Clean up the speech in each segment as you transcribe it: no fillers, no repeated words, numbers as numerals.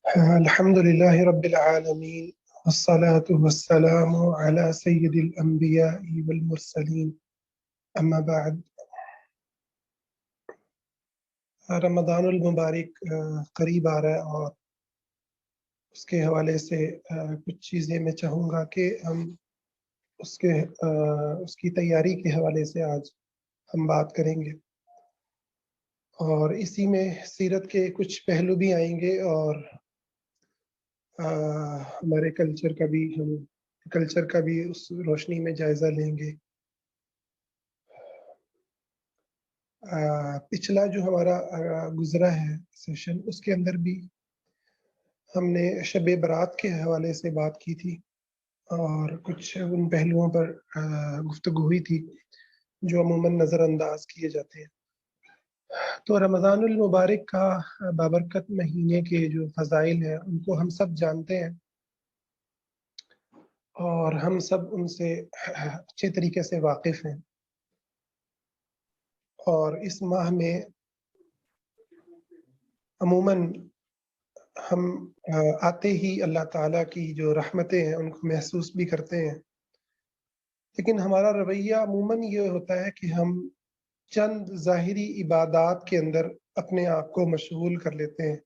الحمد لله رب العالمين والصلاة والسلام على سيد الأنبياء والمرسلين أما بعد رمضان المبارک قریب آ رہا ہے، اور اس کے حوالے سے کچھ چیزیں میں چاہوں گا کہ ہم اس کی تیاری کے حوالے سے آج ہم بات کریں گے، اور اسی میں سیرت کے کچھ پہلو بھی آئیں گے، اور ہمارے کلچر کا بھی اس روشنی میں جائزہ لیں گے۔ پچھلا جو ہمارا گزرا ہے سیشن، اس کے اندر بھی ہم نے شب برات کے حوالے سے بات کی تھی، اور کچھ ان پہلوؤں پر گفتگو ہوئی تھی جو عموماً نظر انداز کیے جاتے ہیں۔ تو رمضان المبارک کا بابرکت مہینے کے جو فضائل ہیں ان کو ہم سب جانتے ہیں، اور ہم سب ان سے اچھے طریقے سے واقف ہیں، اور اس ماہ میں عموماً ہم آتے ہی اللہ تعالیٰ کی جو رحمتیں ہیں ان کو محسوس بھی کرتے ہیں، لیکن ہمارا رویہ عموماً یہ ہوتا ہے کہ ہم چند ظاہری عبادات کے اندر اپنے آپ کو مشغول کر لیتے ہیں،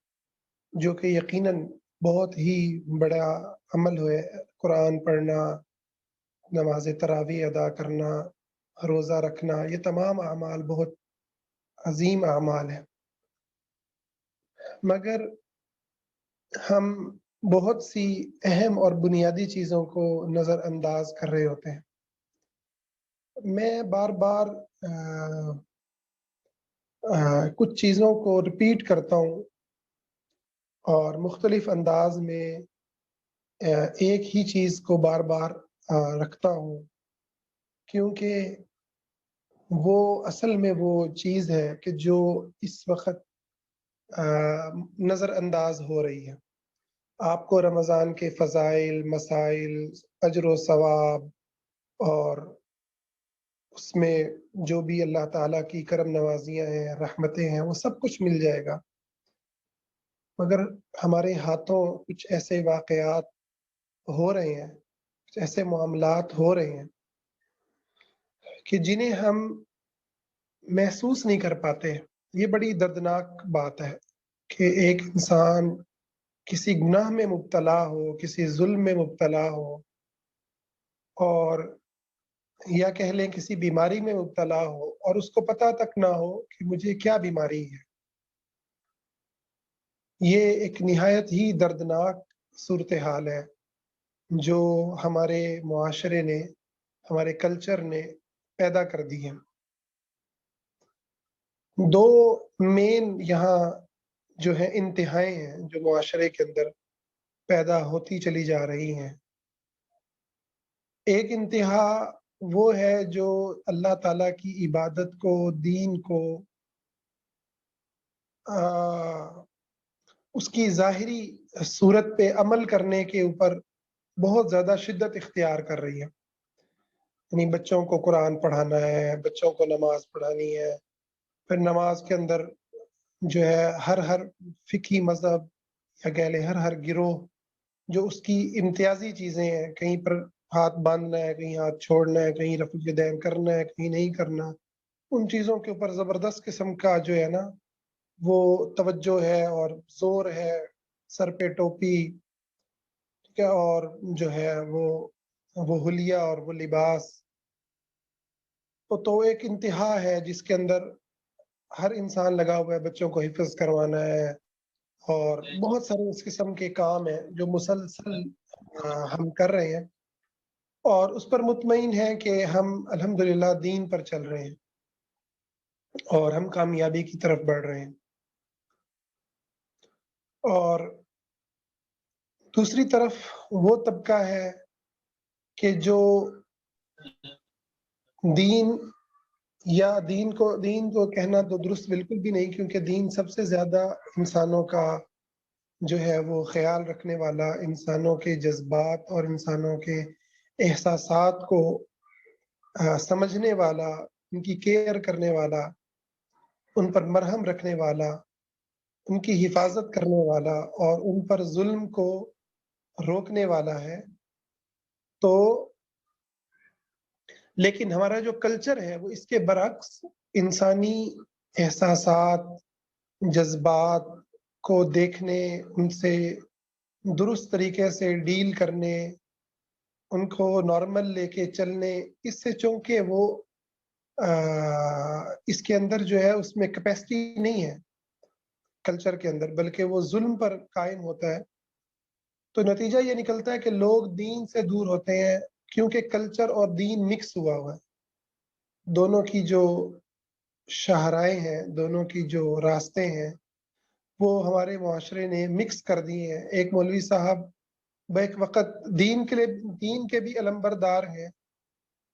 جو کہ یقیناً بہت ہی بڑا عمل ہے۔ قرآن پڑھنا، نماز تراویح ادا کرنا، روزہ رکھنا، یہ تمام اعمال بہت عظیم اعمال ہیں، مگر ہم بہت سی اہم اور بنیادی چیزوں کو نظر انداز کر رہے ہوتے ہیں۔ میں بار بار کچھ چیزوں کو ریپیٹ کرتا ہوں، اور مختلف انداز میں ایک ہی چیز کو بار بار رکھتا ہوں، کیونکہ وہ اصل میں وہ چیز ہے کہ جو اس وقت نظر انداز ہو رہی ہے۔ آپ کو رمضان کے فضائل، مسائل، اجر و ثواب، اور اس میں جو بھی اللہ تعالیٰ کی کرم نوازیاں ہیں، رحمتیں ہیں، وہ سب کچھ مل جائے گا، مگر ہمارے ہاتھوں کچھ ایسے واقعات ہو رہے ہیں، کچھ ایسے معاملات ہو رہے ہیں کہ جنہیں ہم محسوس نہیں کر پاتے۔ یہ بڑی دردناک بات ہے کہ ایک انسان کسی گناہ میں مبتلا ہو، کسی ظلم میں مبتلا ہو، اور یا کہہ لیں کسی بیماری میں مبتلا ہو، اور اس کو پتہ تک نہ ہو کہ مجھے کیا بیماری ہے۔ یہ ایک نہایت ہی دردناک صورتحال ہے جو ہمارے معاشرے نے، ہمارے کلچر نے پیدا کر دی ہے۔ دو مین یہاں جو ہے انتہائیں ہیں جو معاشرے کے اندر پیدا ہوتی چلی جا رہی ہیں۔ ایک انتہا وہ ہے جو اللہ تعالیٰ کی عبادت کو، دین کو، اس کی ظاہری صورت پہ عمل کرنے کے اوپر بہت زیادہ شدت اختیار کر رہی ہے۔ یعنی بچوں کو قرآن پڑھانا ہے، بچوں کو نماز پڑھانی ہے، پھر نماز کے اندر جو ہے ہر فقہی مذہب یا کہہ لیں ہر گروہ جو اس کی امتیازی چیزیں ہیں، کہیں پر ہاتھ باندھنا ہے، کہیں ہاتھ چھوڑنا ہے، کہیں رفع الیدین کرنا ہے، کہیں نہیں کرنا، ان چیزوں کے اوپر زبردست قسم کا جو ہے نا وہ توجہ ہے اور زور ہے، سر پہ ٹوپی، ٹھیک ہے، اور جو ہے وہ حلیہ اور وہ لباس، تو ایک انتہا ہے جس کے اندر ہر انسان لگا ہوا ہے، بچوں کو حفظ کروانا ہے، اور بہت سارے اس قسم کے کام ہیں جو مسلسل ہم کر رہے ہیں، اور اس پر مطمئن ہیں کہ ہم الحمدللہ دین پر چل رہے ہیں اور ہم کامیابی کی طرف بڑھ رہے ہیں۔ اور دوسری طرف وہ طبقہ ہے کہ جو دین کو کہنا تو درست بالکل بھی نہیں، کیونکہ دین سب سے زیادہ انسانوں کا جو ہے وہ خیال رکھنے والا، انسانوں کے جذبات اور انسانوں کے احساسات کو سمجھنے والا، ان کی کیئر کرنے والا، ان پر مرہم رکھنے والا، ان کی حفاظت کرنے والا اور ان پر ظلم کو روکنے والا ہے، تو لیکن ہمارا جو کلچر ہے وہ اس کے برعکس انسانی احساسات، جذبات کو دیکھنے، ان سے درست طریقے سے ڈیل کرنے، ان کو نارمل لے کے چلنے، اس سے چونکہ وہ اس کے اندر جو ہے اس میں کیپیسٹی نہیں ہے کلچر کے اندر، بلکہ وہ ظلم پر قائم ہوتا ہے، تو نتیجہ یہ نکلتا ہے کہ لوگ دین سے دور ہوتے ہیں، کیونکہ کلچر اور دین مکس ہوا ہوا ہے، دونوں کی جو شاہراہیں ہیں، دونوں کی جو راستے ہیں، وہ ہمارے معاشرے نے مکس کر دیے ہیں۔ ایک مولوی صاحب بیک وقت دین کے بھی علمبردار ہیں،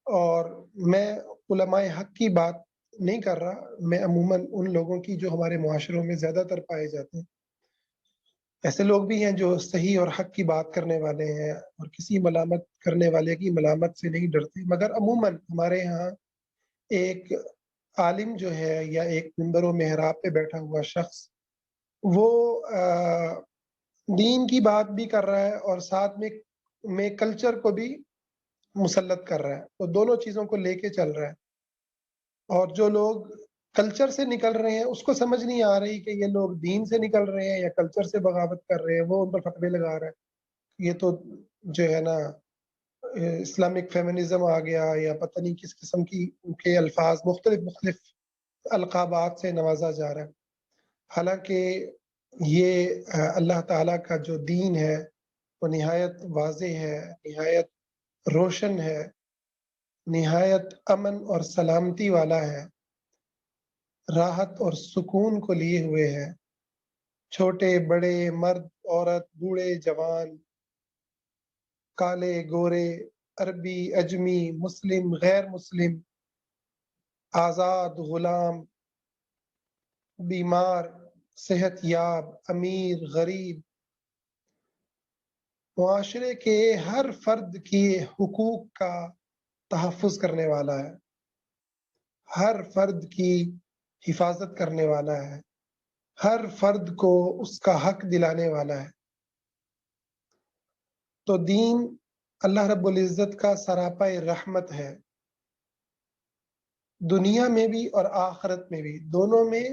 اور میں علماء حق کی بات نہیں کر رہا، میں عموماً ان لوگوں کی جو ہمارے معاشروں میں زیادہ تر پائے جاتے ہیں، ایسے لوگ بھی ہیں جو صحیح اور حق کی بات کرنے والے ہیں اور کسی ملامت کرنے والے کی ملامت سے نہیں ڈرتے، مگر عموماً ہمارے یہاں ایک عالم جو ہے یا ایک منبر و محراب پہ بیٹھا ہوا شخص، وہ دین کی بات بھی کر رہا ہے اور ساتھ میں کلچر کو بھی مسلط کر رہا ہے، تو دونوں چیزوں کو لے کے چل رہا ہے، اور جو لوگ کلچر سے نکل رہے ہیں اس کو سمجھ نہیں آ رہی کہ یہ لوگ دین سے نکل رہے ہیں یا کلچر سے بغاوت کر رہے ہیں، وہ ان پر فتوے لگا رہا ہے، یہ تو جو ہے نا اسلامک فیمنزم آ گیا، یا پتہ نہیں کس قسم کی کے الفاظ مختلف القابات سے نوازا جا رہا ہے، حالانکہ یہ اللہ تعالیٰ کا جو دین ہے وہ نہایت واضح ہے، نہایت روشن ہے، نہایت امن اور سلامتی والا ہے، راحت اور سکون کو لیے ہوئے ہے، چھوٹے بڑے، مرد عورت، بوڑھے جوان، کالے گورے، عربی اجمی، مسلم غیر مسلم، آزاد غلام، بیمار صحت یاب، امیر غریب، معاشرے کے ہر فرد کی حقوق کا تحفظ کرنے والا ہے، ہر فرد کی حفاظت کرنے والا ہے، ہر فرد کو اس کا حق دلانے والا ہے، تو دین اللہ رب العزت کا سراپا رحمت ہے، دنیا میں بھی اور آخرت میں بھی، دونوں میں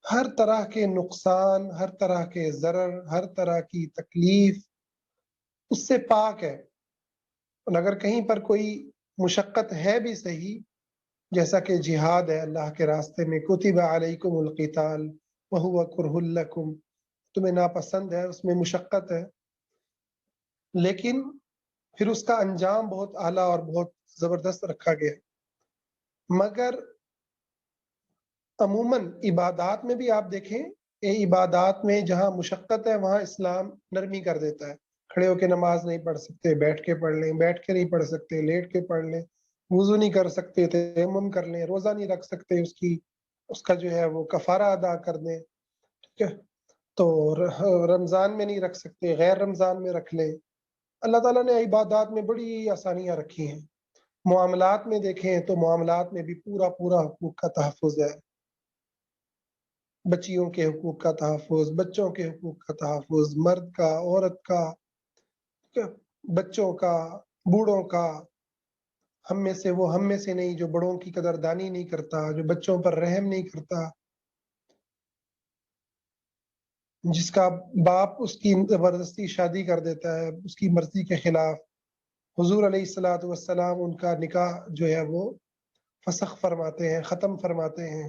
ہر طرح کے نقصان، ہر طرح کے ضرر، ہر طرح کی تکلیف اس سے پاک ہے، اور اگر کہیں پر کوئی مشقت ہے بھی صحیح، جیسا کہ جہاد ہے اللہ کے راستے میں، کتب علیکم القتال وہو کرہ لکم، تمہیں ناپسند ہے، اس میں مشقت ہے، لیکن پھر اس کا انجام بہت اعلیٰ اور بہت زبردست رکھا گیا، مگر عموماً عبادات میں بھی آپ دیکھیں، عبادات میں جہاں مشقت ہے وہاں اسلام نرمی کر دیتا ہے، کھڑے ہو کے نماز نہیں پڑھ سکتے، بیٹھ کے پڑھ لیں، بیٹھ کے نہیں پڑھ سکتے لیٹ کے پڑھ لیں، وضو نہیں کر سکتے تیمم کر لیں، روزہ نہیں رکھ سکتے، اس کا جو ہے وہ کفارہ ادا کر دیں، ٹھیک ہے، تو رمضان میں نہیں رکھ سکتے، غیر رمضان میں رکھ لیں، اللہ تعالیٰ نے عبادات میں بڑی آسانیاں رکھی ہیں، معاملات میں دیکھیں تو معاملات میں بھی پورا حقوق کا تحفظ ہے، بچیوں کے حقوق کا تحفظ، بچوں کے حقوق کا تحفظ، مرد کا، عورت کا، بچوں کا، بوڑھوں کا، ہم میں سے نہیں جو بڑوں کی قدردانی نہیں کرتا، جو بچوں پر رحم نہیں کرتا، جس کا باپ اس کی زبردستی شادی کر دیتا ہے اس کی مرضی کے خلاف، حضور علیہ الصلوۃ والسلام ان کا نکاح جو ہے وہ فسخ فرماتے ہیں، ختم فرماتے ہیں،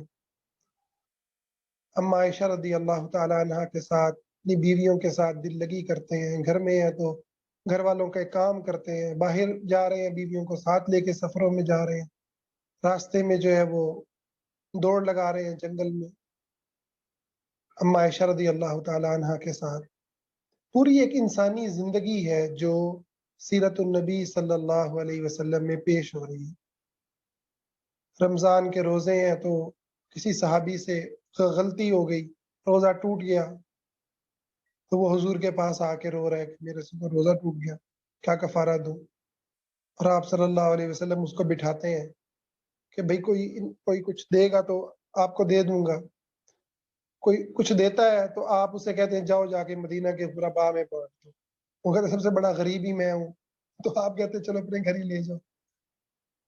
اما عائشہ رضی اللہ تعالی عنہ کے ساتھ، اپنی بیویوں کے ساتھ دل لگی کرتے ہیں، گھر میں ہیں تو گھر والوں کے کام کرتے ہیں، باہر جا رہے ہیں بیویوں کو ساتھ لے کے سفروں میں جا رہے ہیں، راستے میں جو ہے وہ دوڑ لگا رہے ہیں جنگل میں، اما عائشہ رضی اللہ تعالی عنہ کے ساتھ، پوری ایک انسانی زندگی ہے جو سیرت النبی صلی اللہ علیہ وسلم میں پیش ہو رہی ہے۔ رمضان کے روزے ہیں تو کسی صحابی سے غلطی ہو گئی، روزہ ٹوٹ گیا، تو وہ حضور کے پاس آ کے رو رہا ہے کہ میرے سے تو روزہ ٹوٹ گیا، کیا کفارہ دوں؟ اور آپ صلی اللہ علیہ وسلم اس کو بٹھاتے ہیں کہ بھئی کوئی کچھ دے گا تو آپ کو دے دوں گا، کوئی کچھ دیتا ہے تو آپ اسے کہتے ہیں جاؤ جا کے مدینہ کے غرباء میں بانٹ دو، وہ کہتے ہیں سب سے بڑا غریب ہی میں ہوں، تو آپ کہتے ہیں چلو اپنے گھر ہی لے جاؤ۔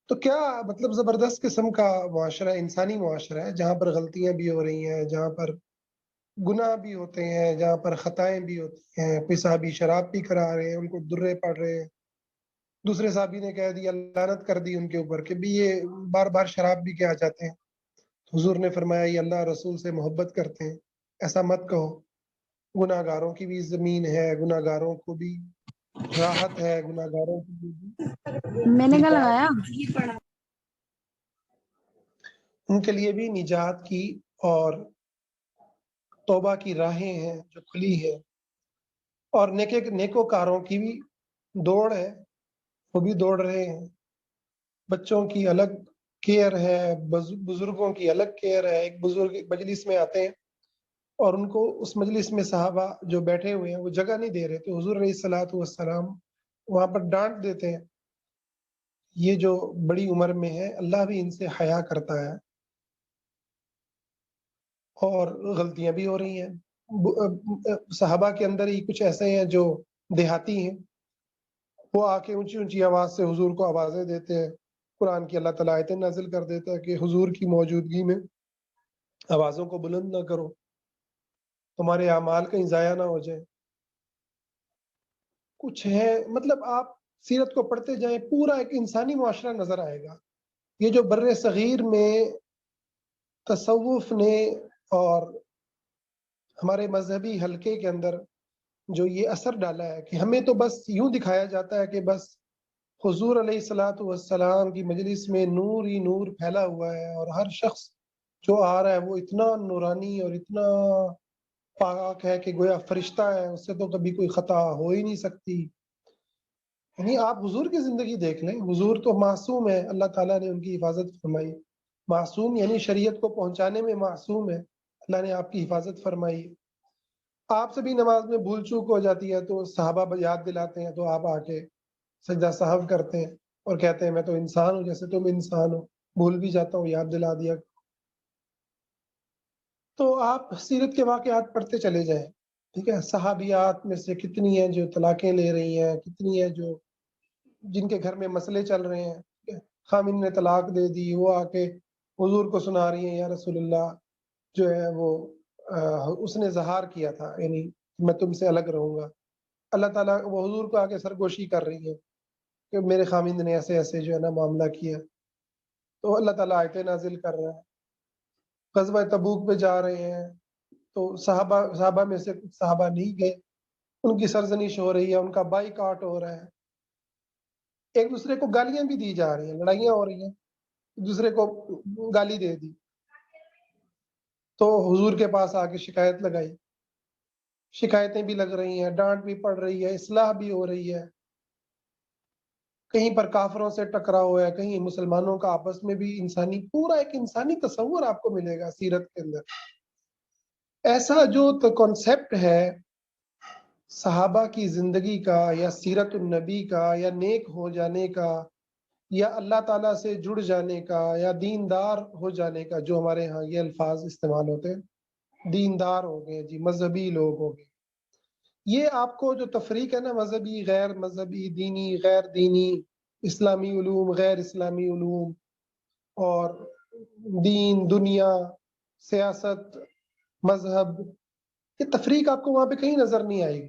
تو کیا مطلب زبردست قسم کا معاشرہ ہے، انسانی معاشرہ ہے، جہاں پر غلطیاں بھی ہو رہی ہیں، جہاں پر گناہ بھی ہوتے ہیں، جہاں پر خطائیں بھی ہوتی ہیں، کوئی صحابی شراب پی کر آ رہے ہیں، ان کو درے پڑ رہے ہیں، دوسرے صحابی نے کہہ دیا، لعنت کر دی ان کے اوپر کہ بھی یہ بار بار شراب بھی کیا چاہتے ہیں۔ حضور نے فرمایا یہ اللہ رسول سے محبت کرتے ہیں، ایسا مت کہو، گناہ گاروں کی بھی زمین ہے، گناہ گاروں کو بھی راحت ہے، گناہ گاروں کی میں نے کہا نجات، لگایا ان کے لیے بھی نجات کی اور توبہ کی راہیں ہیں جو کھلی ہے، اور نیکوکاروں کی بھی دوڑ ہے، وہ بھی دوڑ رہے ہیں، بچوں کی الگ کیئر ہے، بزرگوں کی الگ کیئر ہے۔ ایک بزرگ مجلس میں آتے ہیں اور ان کو اس مجلس میں صحابہ جو بیٹھے ہوئے ہیں وہ جگہ نہیں دے رہے، تو حضور علیہ الصلوۃ والسلام وہاں پر ڈانٹ دیتے ہیں، یہ جو بڑی عمر میں ہے اللہ بھی ان سے حیا کرتا ہے، اور غلطیاں بھی ہو رہی ہیں۔ صحابہ کے اندر ہی کچھ ایسے ہیں جو دیہاتی ہیں، وہ آ کے اونچی اونچی آواز سے حضور کو آوازیں دیتے ہیں، قرآن کی اللہ تعالیٰ آیتیں نازل کر دیتا ہے کہ حضور کی موجودگی میں آوازوں کو بلند نہ کرو، تمہارے اعمال کہیں ضائع نہ ہو جائے۔ کچھ ہے مطلب آپ سیرت کو پڑھتے جائیں، پورا ایک انسانی معاشرہ نظر آئے گا۔ یہ جو بر صغیر میں تصوف نے اور ہمارے مذہبی حلقے کے اندر جو یہ اثر ڈالا ہے کہ ہمیں تو بس یوں دکھایا جاتا ہے کہ بس حضور علیہ الصلوۃ والسلام کی مجلس میں نور ہی نور پھیلا ہوا ہے، اور ہر شخص جو آ رہا ہے وہ اتنا نورانی اور اتنا پاک ہے کہ گویا فرشتہ ہے، اس سے تو کبھی کوئی خطا ہو ہی نہیں سکتی۔ یعنی آپ حضور کی زندگی دیکھ لیں، حضور تو معصوم ہے، اللہ تعالیٰ نے ان کی حفاظت فرمائی، معصوم یعنی شریعت کو پہنچانے میں معصوم ہے، اللہ نے آپ کی حفاظت فرمائی۔ آپ سے بھی نماز میں بھول چوک ہو جاتی ہے تو صحابہ یاد دلاتے ہیں، تو آپ آ کے سجدہ سہو کرتے ہیں اور کہتے ہیں میں تو انسان ہوں جیسے تم انسان ہو، بھول بھی جاتا ہوں، یاد دلا دیا۔ تو آپ سیرت کے واقعات پڑھتے چلے جائیں، ٹھیک ہے، صحابیات میں سے کتنی ہیں جو طلاقیں لے رہی ہیں، کتنی ہیں جو جن کے گھر میں مسئلے چل رہے ہیں، ٹھیک ہے، خامن نے طلاق دے دی، وہ آ کے حضور کو سنا رہی ہیں، یا رسول اللہ جو ہے وہ اس نے اظہار کیا تھا، یعنی میں تم سے الگ رہوں گا، اللہ تعالیٰ وہ حضور کو آگے سرگوشی کر رہی ہے کہ میرے خامند نے ایسے ایسے جو ہے نا معاملہ کیا، تو اللہ تعالیٰ آیتیں نازل کر رہا ہے۔ غزوہ تبوک پہ جا رہے ہیں تو صحابہ میں سے کچھ صحابہ نہیں گئے، ان کی سرزنش ہو رہی ہے، ان کا بائی کاٹ ہو رہا ہے، ایک دوسرے کو گالیاں بھی دی جا رہی ہیں، لڑائیاں ہو رہی ہیں، ایک دوسرے کو گالی دے دی، تو حضور کے پاس آ کے شکایت لگائی، شکایتیں بھی لگ رہی ہیں، ڈانٹ بھی پڑ رہی ہے، اصلاح بھی ہو رہی ہے، کہیں پر کافروں سے ٹکراؤ ہے، کہیں مسلمانوں کا آپس میں بھی انسانی، پورا ایک انسانی تصور آپ کو ملے گا سیرت کے اندر۔ ایسا جو کانسیپٹ ہے صحابہ کی زندگی کا یا سیرت النبی کا یا نیک ہو جانے کا یا اللہ تعالیٰ سے جڑ جانے کا یا دیندار ہو جانے کا، جو ہمارے ہاں یہ الفاظ استعمال ہوتے ہیں، دیندار ہو گئے جی، مذہبی لوگ ہو گئے، یہ آپ کو جو تفریق ہے نا، مذہبی غیر مذہبی، دینی غیر دینی، اسلامی علوم غیر اسلامی علوم، اور دین دنیا سیاست مذہب، یہ تفریق آپ کو وہاں پہ کہیں نظر نہیں آئے گی۔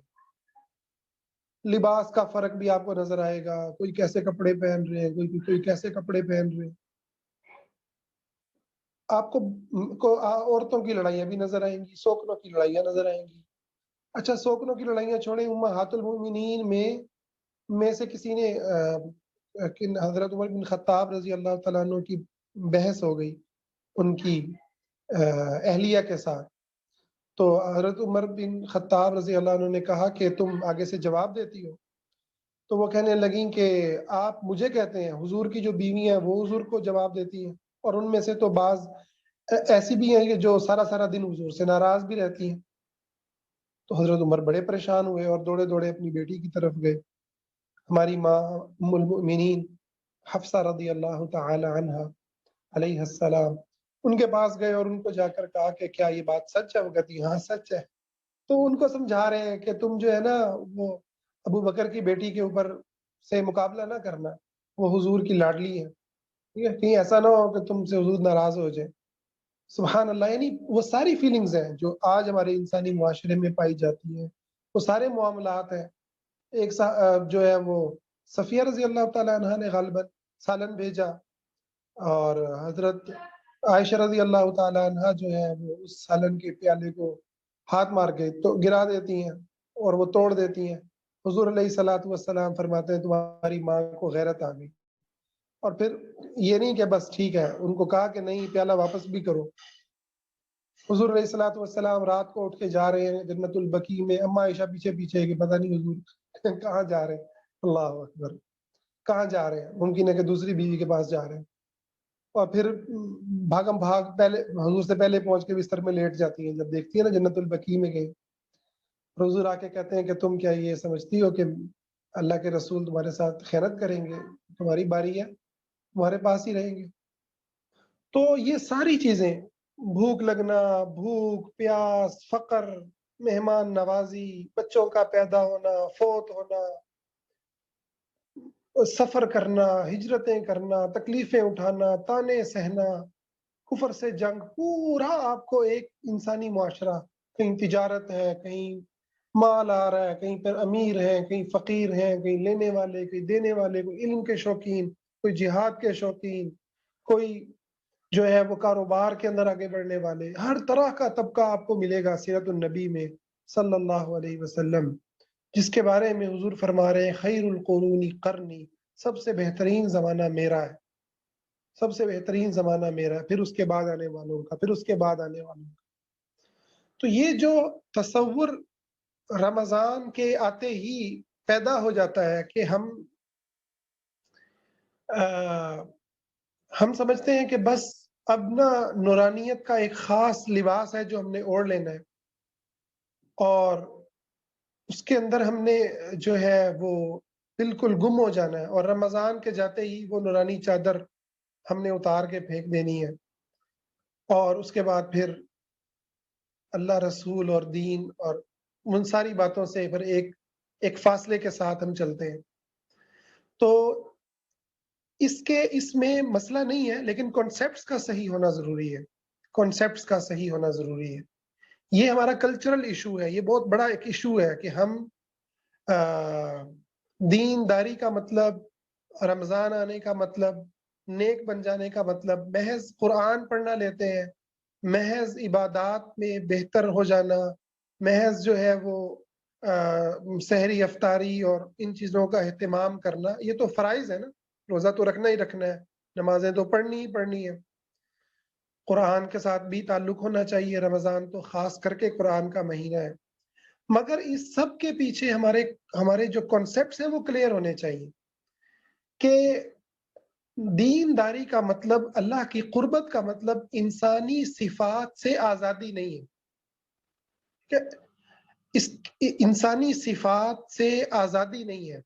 لباس کا فرق بھی آپ کو نظر آئے گا، کوئی کیسے کپڑے پہن رہے ہیں، کوئی کیسے کپڑے پہن رہے ہیں، آپ کو عورتوں کی لڑائیاں بھی نظر آئیں گی، سوکنوں کی لڑائیاں نظر آئیں گی۔ اچھا سوکنوں کی لڑائیاں چھوڑیں، امہات المومنین میں سے کسی نے حضرت عمر بن خطاب رضی اللہ تعالیٰ عنہ کی بحث ہو گئی ان کی اہلیہ کے ساتھ، تو حضرت عمر بن خطاب رضی اللہ عنہ نے کہا کہ تم آگے سے جواب دیتی ہو، تو وہ کہنے لگیں کہ آپ مجھے کہتے ہیں، حضور کی جو بیوی ہیں وہ حضور کو جواب دیتی ہیں، اور ان میں سے تو بعض ایسی بھی ہیں کہ جو سارا سارا دن حضور سے ناراض بھی رہتی ہیں۔ تو حضرت عمر بڑے پریشان ہوئے اور دوڑے دوڑے اپنی بیٹی کی طرف گئے، ہماری ماں ام المؤمنین حفصہ رضی اللہ تعالی عنہا علیہ السلام، ان کے پاس گئے اور ان کو جا کر کہا کہ کیا یہ بات سچ ہے؟ وہ کہتی ہاں سچ ہے. تو ان کو سمجھا رہے ہیں کہ تم جو ہے نا وہ ابو بکر کی بیٹی کے اوپر سے مقابلہ نہ کرنا، وہ حضور کی لاڈلی ہے، ٹھیک ہے، کہیں ایسا نہ ہو کہ تم سے حضور ناراض ہو جائے. سبحان اللہ. یعنی وہ ساری فیلنگز ہیں جو آج ہمارے انسانی معاشرے میں پائی جاتی ہیں، وہ سارے معاملات ہیں. ایک جو ہے وہ صفیہ رضی اللہ تعالیٰ عنہ نے غالباً سالن بھیجا، اور حضرت عائشہ رضی اللہ تعالیٰ عنہ جو ہے وہ اس سالن کے پیالے کو ہاتھ مار کے تو گرا دیتی ہیں اور وہ توڑ دیتی ہیں. حضور علیہ الصلوۃ والسلام فرماتے ہیں تمہاری ماں کو غیرت آ گئی. اور پھر یہ نہیں کہ بس ٹھیک ہے، ان کو کہا کہ نہیں پیالہ واپس بھی کرو. حضور علیہ الصلوۃ والسلام رات کو اٹھ کے جا رہے ہیں جنت البقیع میں، اما عائشہ پیچھے پیچھے کہ پتہ نہیں حضور کہاں جا رہے ہیں. اللہ اکبر، کہاں جا رہے ہیں؟ ممکن ہے کہ دوسری بیوی کے پاس جا رہے ہیں. اور پھر بھاگم بھاگ پہلے حضور سے پہلے پہنچ کے بستر میں لیٹ جاتی ہیں جب دیکھتی ہے نا جنت البقیع میں گئی. حضور آ کے کہتے ہیں کہ تم کیا یہ سمجھتی ہو کہ اللہ کے رسول تمہارے ساتھ خیانت کریں گے؟ تمہاری باری ہے، تمہارے پاس ہی رہیں گے. تو یہ ساری چیزیں، بھوک لگنا، بھوک پیاس، فقر، مہمان نوازی، بچوں کا پیدا ہونا، فوت ہونا، سفر کرنا، ہجرتیں کرنا، تکلیفیں اٹھانا، تانے سہنا، کفر سے جنگ، پورا آپ کو ایک انسانی معاشرہ، کہیں تجارت ہے، کہیں مال آ رہا ہے، کہیں پر امیر ہیں، کہیں فقیر ہیں، کہیں لینے والے، کہیں دینے والے، کوئی علم کے شوقین، کوئی جہاد کے شوقین، کوئی جو ہے وہ کاروبار کے اندر آگے بڑھنے والے. ہر طرح کا طبقہ آپ کو ملے گا سیرت النبی میں صلی اللہ علیہ وسلم، جس کے بارے میں حضور فرما رہے ہیں خیر القرون قرنی، سب سے بہترین زمانہ میرا ہے، سب سے بہترین زمانہ میرا ہے، پھر اس کے بعد آنے والوں کا، پھر اس کے بعد آنے والوں کا. تو یہ جو تصور رمضان کے آتے ہی پیدا ہو جاتا ہے کہ ہم سمجھتے ہیں کہ بس اب نا نورانیت کا ایک خاص لباس ہے جو ہم نے اوڑھ لینا ہے، اور اس کے اندر ہم نے جو ہے وہ بالکل گم ہو جانا ہے، اور رمضان کے جاتے ہی وہ نورانی چادر ہم نے اتار کے پھینک دینی ہے، اور اس کے بعد پھر اللہ رسول اور دین اور ان ساری باتوں سے پھر ایک فاصلے کے ساتھ ہم چلتے ہیں. تو اس میں مسئلہ نہیں ہے، لیکن کانسیپٹس کا صحیح ہونا ضروری ہے، کانسیپٹس کا صحیح ہونا ضروری ہے. یہ ہمارا کلچرل ایشو ہے، یہ بہت بڑا ایک ایشو ہے کہ ہم دین داری کا مطلب، رمضان آنے کا مطلب، نیک بن جانے کا مطلب محض قرآن پڑھنا لیتے ہیں، محض عبادات میں بہتر ہو جانا، محض جو ہے وہ سحری افطاری اور ان چیزوں کا اہتمام کرنا. یہ تو فرائض ہے نا، روزہ تو رکھنا ہی رکھنا ہے، نمازیں تو پڑھنی ہی پڑھنی ہے، قرآن کے ساتھ بھی تعلق ہونا چاہیے، رمضان تو خاص کر کے قرآن کا مہینہ ہے. مگر اس سب کے پیچھے ہمارے جو کانسیپٹس ہیں وہ کلیئر ہونے چاہیے کہ دین داری کا مطلب، اللہ کی قربت کا مطلب انسانی صفات سے آزادی نہیں ہے. کہ اس انسانی صفات سے آزادی نہیں ہے،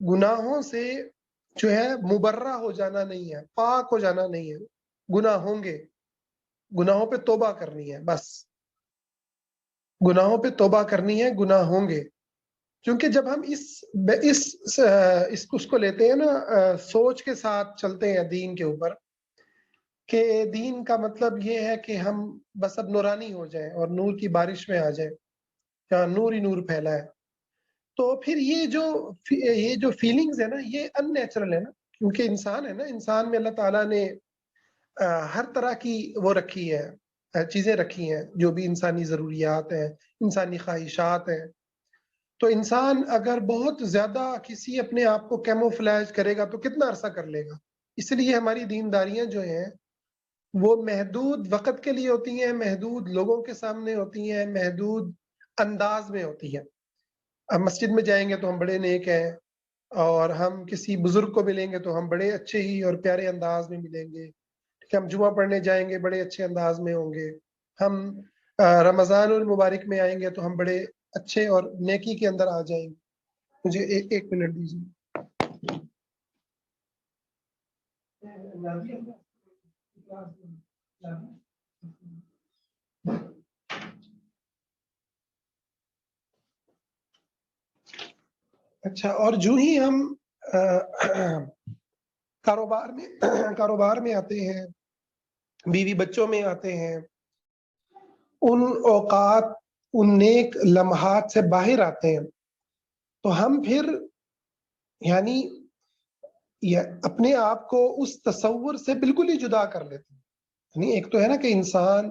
گناہوں سے جو ہے مبرہ ہو جانا نہیں ہے، پاک ہو جانا نہیں ہے. گناہ ہوں گے، گناہوں پہ توبہ کرنی ہے، بس گناہوں پہ توبہ کرنی ہے، گناہ ہوں گے. کیونکہ جب ہم اس کو لیتے ہیں نا، سوچ کے ساتھ چلتے ہیں دین کے اوپر کہ دین کا مطلب یہ ہے کہ ہم بس اب نورانی ہو جائیں اور نور کی بارش میں آ جائیں، جہاں نور ہی نور پھیلا ہے. تو پھر یہ جو فیلنگز ہے نا، یہ ان نیچرل ہے نا، کیونکہ انسان ہے نا، انسان میں اللہ تعالیٰ نے ہر طرح کی وہ رکھی ہے، چیزیں رکھی ہیں، جو بھی انسانی ضروریات ہیں، انسانی خواہشات ہیں. تو انسان اگر بہت زیادہ کسی اپنے آپ کو کیموفلیج کرے گا تو کتنا عرصہ کر لے گا. اس لیے ہماری دینداریاں جو ہیں وہ محدود وقت کے لیے ہوتی ہیں، محدود لوگوں کے سامنے ہوتی ہیں، محدود انداز میں ہوتی ہیں. اب مسجد میں جائیں گے تو ہم بڑے نیک ہیں، اور ہم کسی بزرگ کو ملیں گے تو ہم بڑے اچھے ہی اور پیارے انداز میں ملیں گے. ہم جمعہ پڑھنے جائیں گے بڑے اچھے انداز میں ہوں گے. ہم رمضان المبارک میں آئیں گے تو ہم بڑے اچھے اور نیکی کے اندر آ جائیں گے. مجھے ایک منٹ دیجیے. اچھا، اور جو ہی ہم کاروبار میں آتے ہیں، بیوی بچوں میں آتے ہیں، ان اوقات ان نیک لمحات سے باہر آتے ہیں، تو ہم پھر یعنی اپنے آپ کو اس تصور سے بالکل ہی جدا کر لیتے ہیں۔ یعنی ایک تو ہے نا کہ انسان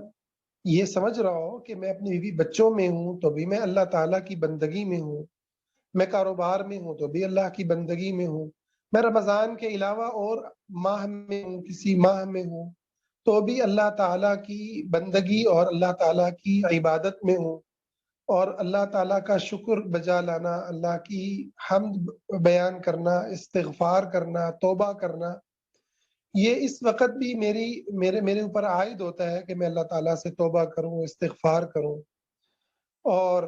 یہ سمجھ رہا ہو کہ میں اپنی بیوی بچوں میں ہوں تو بھی میں اللہ تعالیٰ کی بندگی میں ہوں، میں کاروبار میں ہوں تو بھی اللہ کی بندگی میں ہوں، میں رمضان کے علاوہ اور ماہ میں ہوں، کسی ماہ میں ہوں تو بھی اللہ تعالیٰ کی بندگی اور اللہ تعالیٰ کی عبادت میں ہوں، اور اللہ تعالیٰ کا شکر بجا لانا، اللہ کی حمد بیان کرنا، استغفار کرنا، توبہ کرنا، یہ اس وقت بھی میرے اوپر عائد ہوتا ہے کہ میں اللہ تعالیٰ سے توبہ کروں، استغفار کروں۔ اور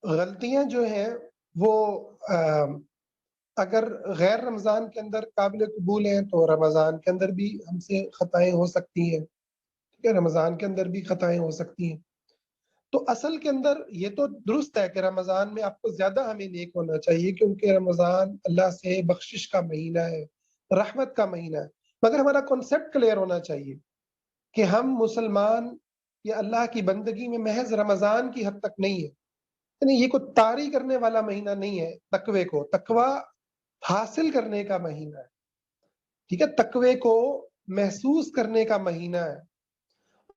غلطیاں جو ہیں وہ اگر غیر رمضان کے اندر قابل قبول ہیں تو رمضان کے اندر بھی ہم سے خطائیں ہو سکتی ہیں، ٹھیک ہے، رمضان کے اندر بھی خطائیں ہو سکتی ہیں۔ تو اصل کے اندر یہ تو درست ہے کہ رمضان میں آپ کو زیادہ ہمیں نیک ہونا چاہیے، کیونکہ رمضان اللہ سے بخشش کا مہینہ ہے، رحمت کا مہینہ ہے، مگر ہمارا کنسپٹ کلیئر ہونا چاہیے کہ ہم مسلمان یا اللہ کی بندگی میں محض رمضان کی حد تک نہیں ہے، یعنی یہ کوئی طاری کرنے والا مہینہ نہیں ہے، تقوی کو تقوی حاصل کرنے کا مہینہ ہے، ٹھیک ہے، تقوی کو محسوس کرنے کا مہینہ ہے۔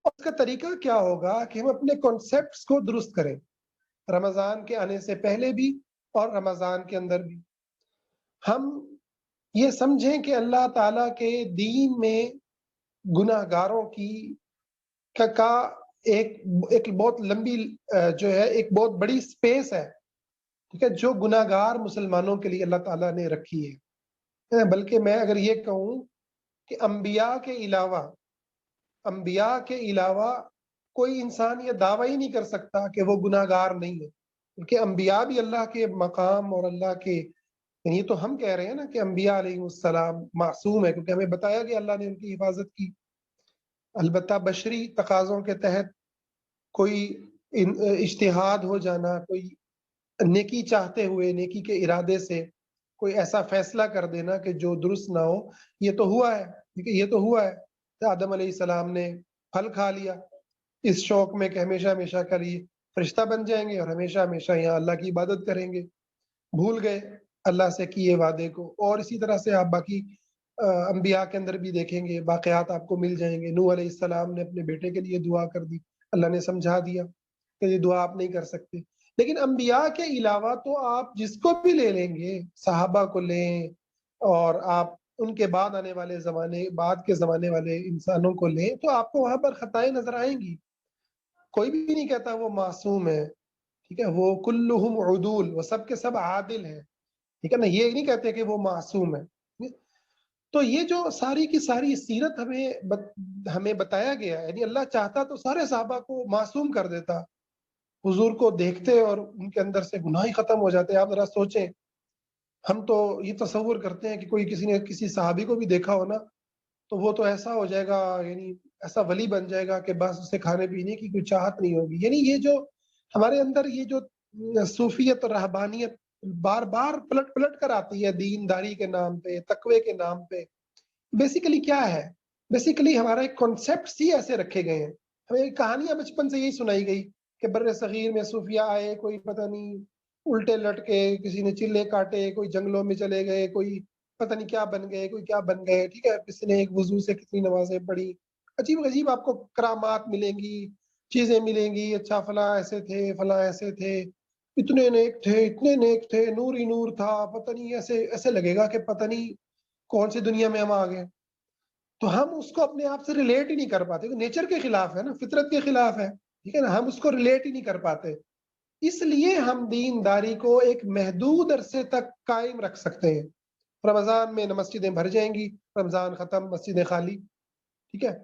اور اس کا طریقہ کیا ہوگا کہ ہم اپنے کانسیپٹس کو درست کریں، رمضان کے آنے سے پہلے بھی اور رمضان کے اندر بھی ہم یہ سمجھیں کہ اللہ تعالیٰ کے دین میں گناہ گاروں کی کا ایک بہت لمبی جو ہے ایک بہت بڑی سپیس ہے، ٹھیک ہے، جو گناہ گار مسلمانوں کے لیے اللہ تعالیٰ نے رکھی ہے۔ بلکہ میں اگر یہ کہوں کہ انبیاء کے علاوہ کوئی انسان یہ دعویٰ ہی نہیں کر سکتا کہ وہ گناہ گار نہیں ہے، کیونکہ انبیاء بھی اللہ کے مقام اور اللہ کے، یعنی یہ تو ہم کہہ رہے ہیں نا کہ انبیاء علیہ السلام معصوم ہے، کیونکہ ہمیں بتایا کہ اللہ نے ان کی حفاظت کی، البتہ بشری تقاضوں کے تحت کوئی اجتہاد ہو جانا، کوئی نیکی چاہتے ہوئے نیکی کے ارادے سے کوئی ایسا فیصلہ کر دینا کہ جو درست نہ ہو، یہ تو ہوا ہے، ٹھیک ہے، یہ تو ہوا ہے کہ آدم علیہ السلام نے پھل کھا لیا اس شوق میں کہ ہمیشہ ہمیشہ کے لیے فرشتہ بن جائیں گے اور ہمیشہ ہمیشہ یہاں اللہ کی عبادت کریں گے، بھول گئے اللہ سے کیے وعدے کو۔ اور اسی طرح سے آپ باقی انبیاء کے اندر بھی دیکھیں گے، واقعات آپ کو مل جائیں گے۔ نوح علیہ السلام نے اپنے بیٹے کے لیے دعا کر دی، اللہ نے سمجھا دیا کہ یہ دعا آپ نہیں کر سکتے۔ لیکن انبیاء کے علاوہ تو آپ جس کو بھی لے لیں گے، صحابہ کو لیں اور آپ ان کے بعد آنے والے بعد کے زمانے والے انسانوں کو لیں، تو آپ کو وہاں پر خطائیں نظر آئیں گی۔ کوئی بھی نہیں کہتا وہ معصوم ہے، ٹھیک ہے، وہ کلہم عدول، وہ سب کے سب عادل ہیں، ٹھیک ہے نا، یہ نہیں کہتے کہ وہ معصوم ہے۔ تو یہ جو ساری کی ساری سیرت ہمیں بتایا گیا ہے، یعنی اللہ چاہتا تو سارے صحابہ کو معصوم کر دیتا، حضور کو دیکھتے اور ان کے اندر سے گناہ ہی ختم ہو جاتے۔ آپ ذرا سوچیں، ہم تو یہ تصور کرتے ہیں کہ کوئی کسی نے کسی صحابی کو بھی دیکھا ہو نا تو وہ تو ایسا ہو جائے گا، یعنی ایسا ولی بن جائے گا کہ بس اسے کھانے پینے کی کوئی چاہت نہیں ہوگی۔ یعنی یہ جو ہمارے اندر یہ جو صوفیت اور رہبانیت بار بار پلٹ پلٹ کر آتی ہے دینداری کے نام پہ، تقوی کے نام پہ، بیسیکلی کیا ہے؟ بیسیکلی ہمارا ایک کانسیپٹس ہی ایسے رکھے گئے ہیں، ہمیں کہانیاں بچپن سے یہی سنائی گئی کہ بر صغیر میں صوفیاء آئے، کوئی پتہ نہیں الٹے لٹکے، کسی نے چلے کاٹے، کوئی جنگلوں میں چلے گئے، کوئی پتہ نہیں کیا بن گئے، کوئی کیا بن گئے، ٹھیک ہے، کسی نے ایک وضو سے کتنی نمازیں پڑھی، عجیب عجیب آپ کو کرامات ملیں گی، چیزیں ملیں گی، اچھا فلاں ایسے تھے، فلاں ایسے تھے، اتنے نیک تھے، اتنے نیک تھے، نور ہی نور تھا، پتہ نہیں ایسے لگے گا کہ پتہ نہیں کون سی دنیا میں ہم آ گئے۔ تو ہم اس کو اپنے آپ سے ریلیٹ ہی نہیں کر پاتے، نیچر کے خلاف ہے نا، فطرت کے خلاف ہے، ٹھیک ہے نا، ہم اس کو ریلیٹ ہی نہیں کر پاتے۔ اس لیے ہم دینداری کو ایک محدود عرصے تک قائم رکھ سکتے ہیں۔ رمضان میں مسجدیں بھر جائیں گی، رمضان ختم مسجدیں خالی، ٹھیک ہے،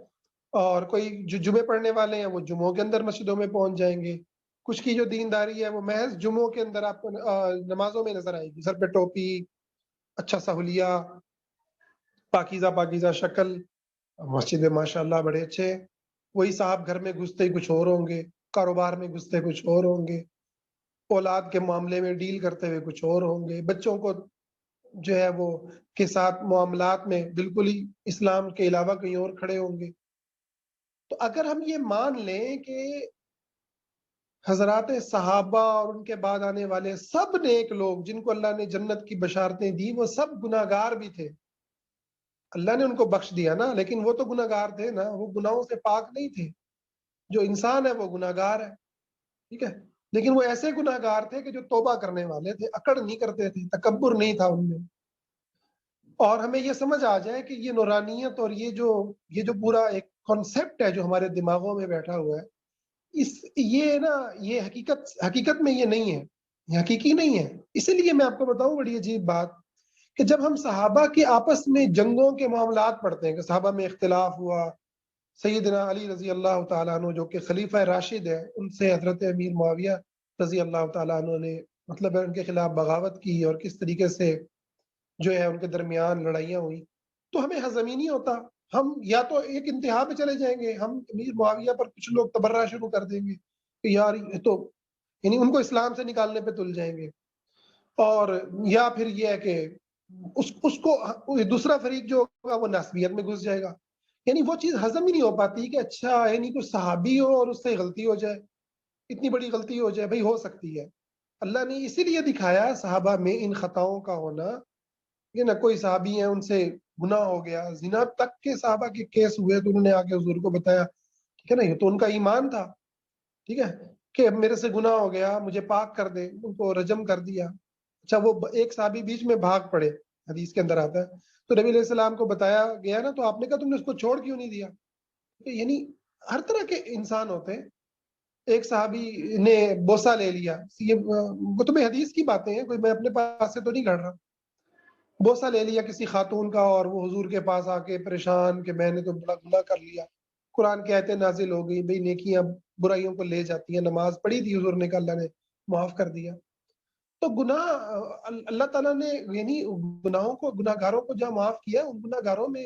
اور کوئی جو جمعے پڑھنے والے ہیں وہ جمعوں کے اندر مسجدوں میں پہنچ جائیں گے، کچھ کی جو دینداری ہے وہ محض جمعوں کے اندر آپ کو نمازوں میں نظر آئے گی، سر پہ ٹوپی، اچھا سا حلیہ، پاکیزہ پاکیزہ شکل، مسجد میں ماشاءاللہ بڑے اچھے، وہی صاحب گھر میں گھستے ہی کچھ اور ہوں گے، کاروبار میں گھستے کچھ اور ہوں گے، اولاد کے معاملے میں ڈیل کرتے ہوئے کچھ اور ہوں گے، بچوں کو جو ہے وہ کے ساتھ معاملات میں بالکل ہی اسلام کے علاوہ کہیں اور کھڑے ہوں گے۔ تو اگر ہم یہ مان لیں کہ حضرات صحابہ اور ان کے بعد آنے والے سب نیک لوگ جن کو اللہ نے جنت کی بشارتیں دی، وہ سب گناہگار بھی تھے، اللہ نے ان کو بخش دیا نا، لیکن وہ تو گناہگار تھے نا، وہ گناہوں سے پاک نہیں تھے۔ جو انسان ہے وہ گناہگار ہے، ٹھیک ہے، لیکن وہ ایسے گناہگار تھے کہ جو توبہ کرنے والے تھے، اکڑ نہیں کرتے تھے، تکبر نہیں تھا ان میں۔ اور ہمیں یہ سمجھ آ جائے کہ یہ نورانیت اور یہ جو پورا ایک کانسیپٹ ہے جو ہمارے دماغوں میں بیٹھا ہوا ہے، یہ حقیقت میں یہ نہیں ہے، یہ حقیقی نہیں ہے۔ اسی لیے میں آپ کو بتاؤں بڑی عجیب بات کہ جب ہم صحابہ کے آپس میں جنگوں کے معاملات پڑھتے ہیں کہ صحابہ میں اختلاف ہوا، سیدنا علی رضی اللہ تعالیٰ عنہ جو کہ خلیفہ راشد ہے، ان سے حضرت امیر معاویہ رضی اللہ تعالیٰ عنہ نے مطلب ان کے خلاف بغاوت کی اور کس طریقے سے جو ہے ان کے درمیان لڑائیاں ہوئی، تو ہمیں ہضم ہی نہیں ہوتا۔ ہم یا تو ایک انتہا پہ چلے جائیں گے، ہم امیر معاویہ پر کچھ لوگ تبرہ شروع کر دیں گے کہ یار یہ تو، یعنی ان کو اسلام سے نکالنے پہ تل جائیں گے، اور یا پھر یہ ہے کہ اس کو دوسرا فریق جو ہوگا وہ نسبیت میں گھس جائے گا۔ یعنی وہ چیز ہضم ہی نہیں ہو پاتی کہ اچھا یعنی کوئی صحابی ہو اور اس سے غلطی ہو جائے، اتنی بڑی غلطی ہو جائے، بھائی ہو سکتی ہے۔ اللہ نے اسی لیے دکھایا صحابہ میں ان خطاؤں کا ہونا، یہ نہ کوئی صحابی ہیں ان سے گناہ ہو گیا، زنا تک کے صحابہ کے کیس ہوئے تو انہوں نے آ کے حضور کو بتایا، ٹھیک ہے نا، یہ تو ان کا ایمان تھا، ٹھیک ہے، کہ میرے سے گناہ ہو گیا مجھے پاک کر دے، ان کو رجم کر دیا۔ اچھا وہ ایک صحابی بیچ میں بھاگ پڑے، حدیث کے اندر آتا ہے، تو نبی علیہ السلام کو بتایا گیا نا، تو آپ نے کہا تم نے اس کو چھوڑ کیوں نہیں دیا؟ یعنی ہر طرح کے انسان ہوتے ہیں۔ ایک صحابی نے بوسہ لے لیا، یہ کتب حدیث کی باتیں ہیں، کوئی میں اپنے پاس سے تو نہیں گھڑ رہا، بوسہ لے لیا کسی خاتون کا اور وہ حضور کے پاس آ کے پریشان کہ میں نے تو بڑا گناہ کر لیا، قرآن کی آیتیں نازل ہو گئی، بھئی نیکیاں برائیوں کو لے جاتی ہیں، نماز پڑھی تھی حضور نے کہا اللہ نے معاف کر دیا۔ تو گناہ اللہ تعالیٰ نے یعنی گناہوں کو، گناہ گاروں کو جہاں معاف کیا، ان گناہ گاروں میں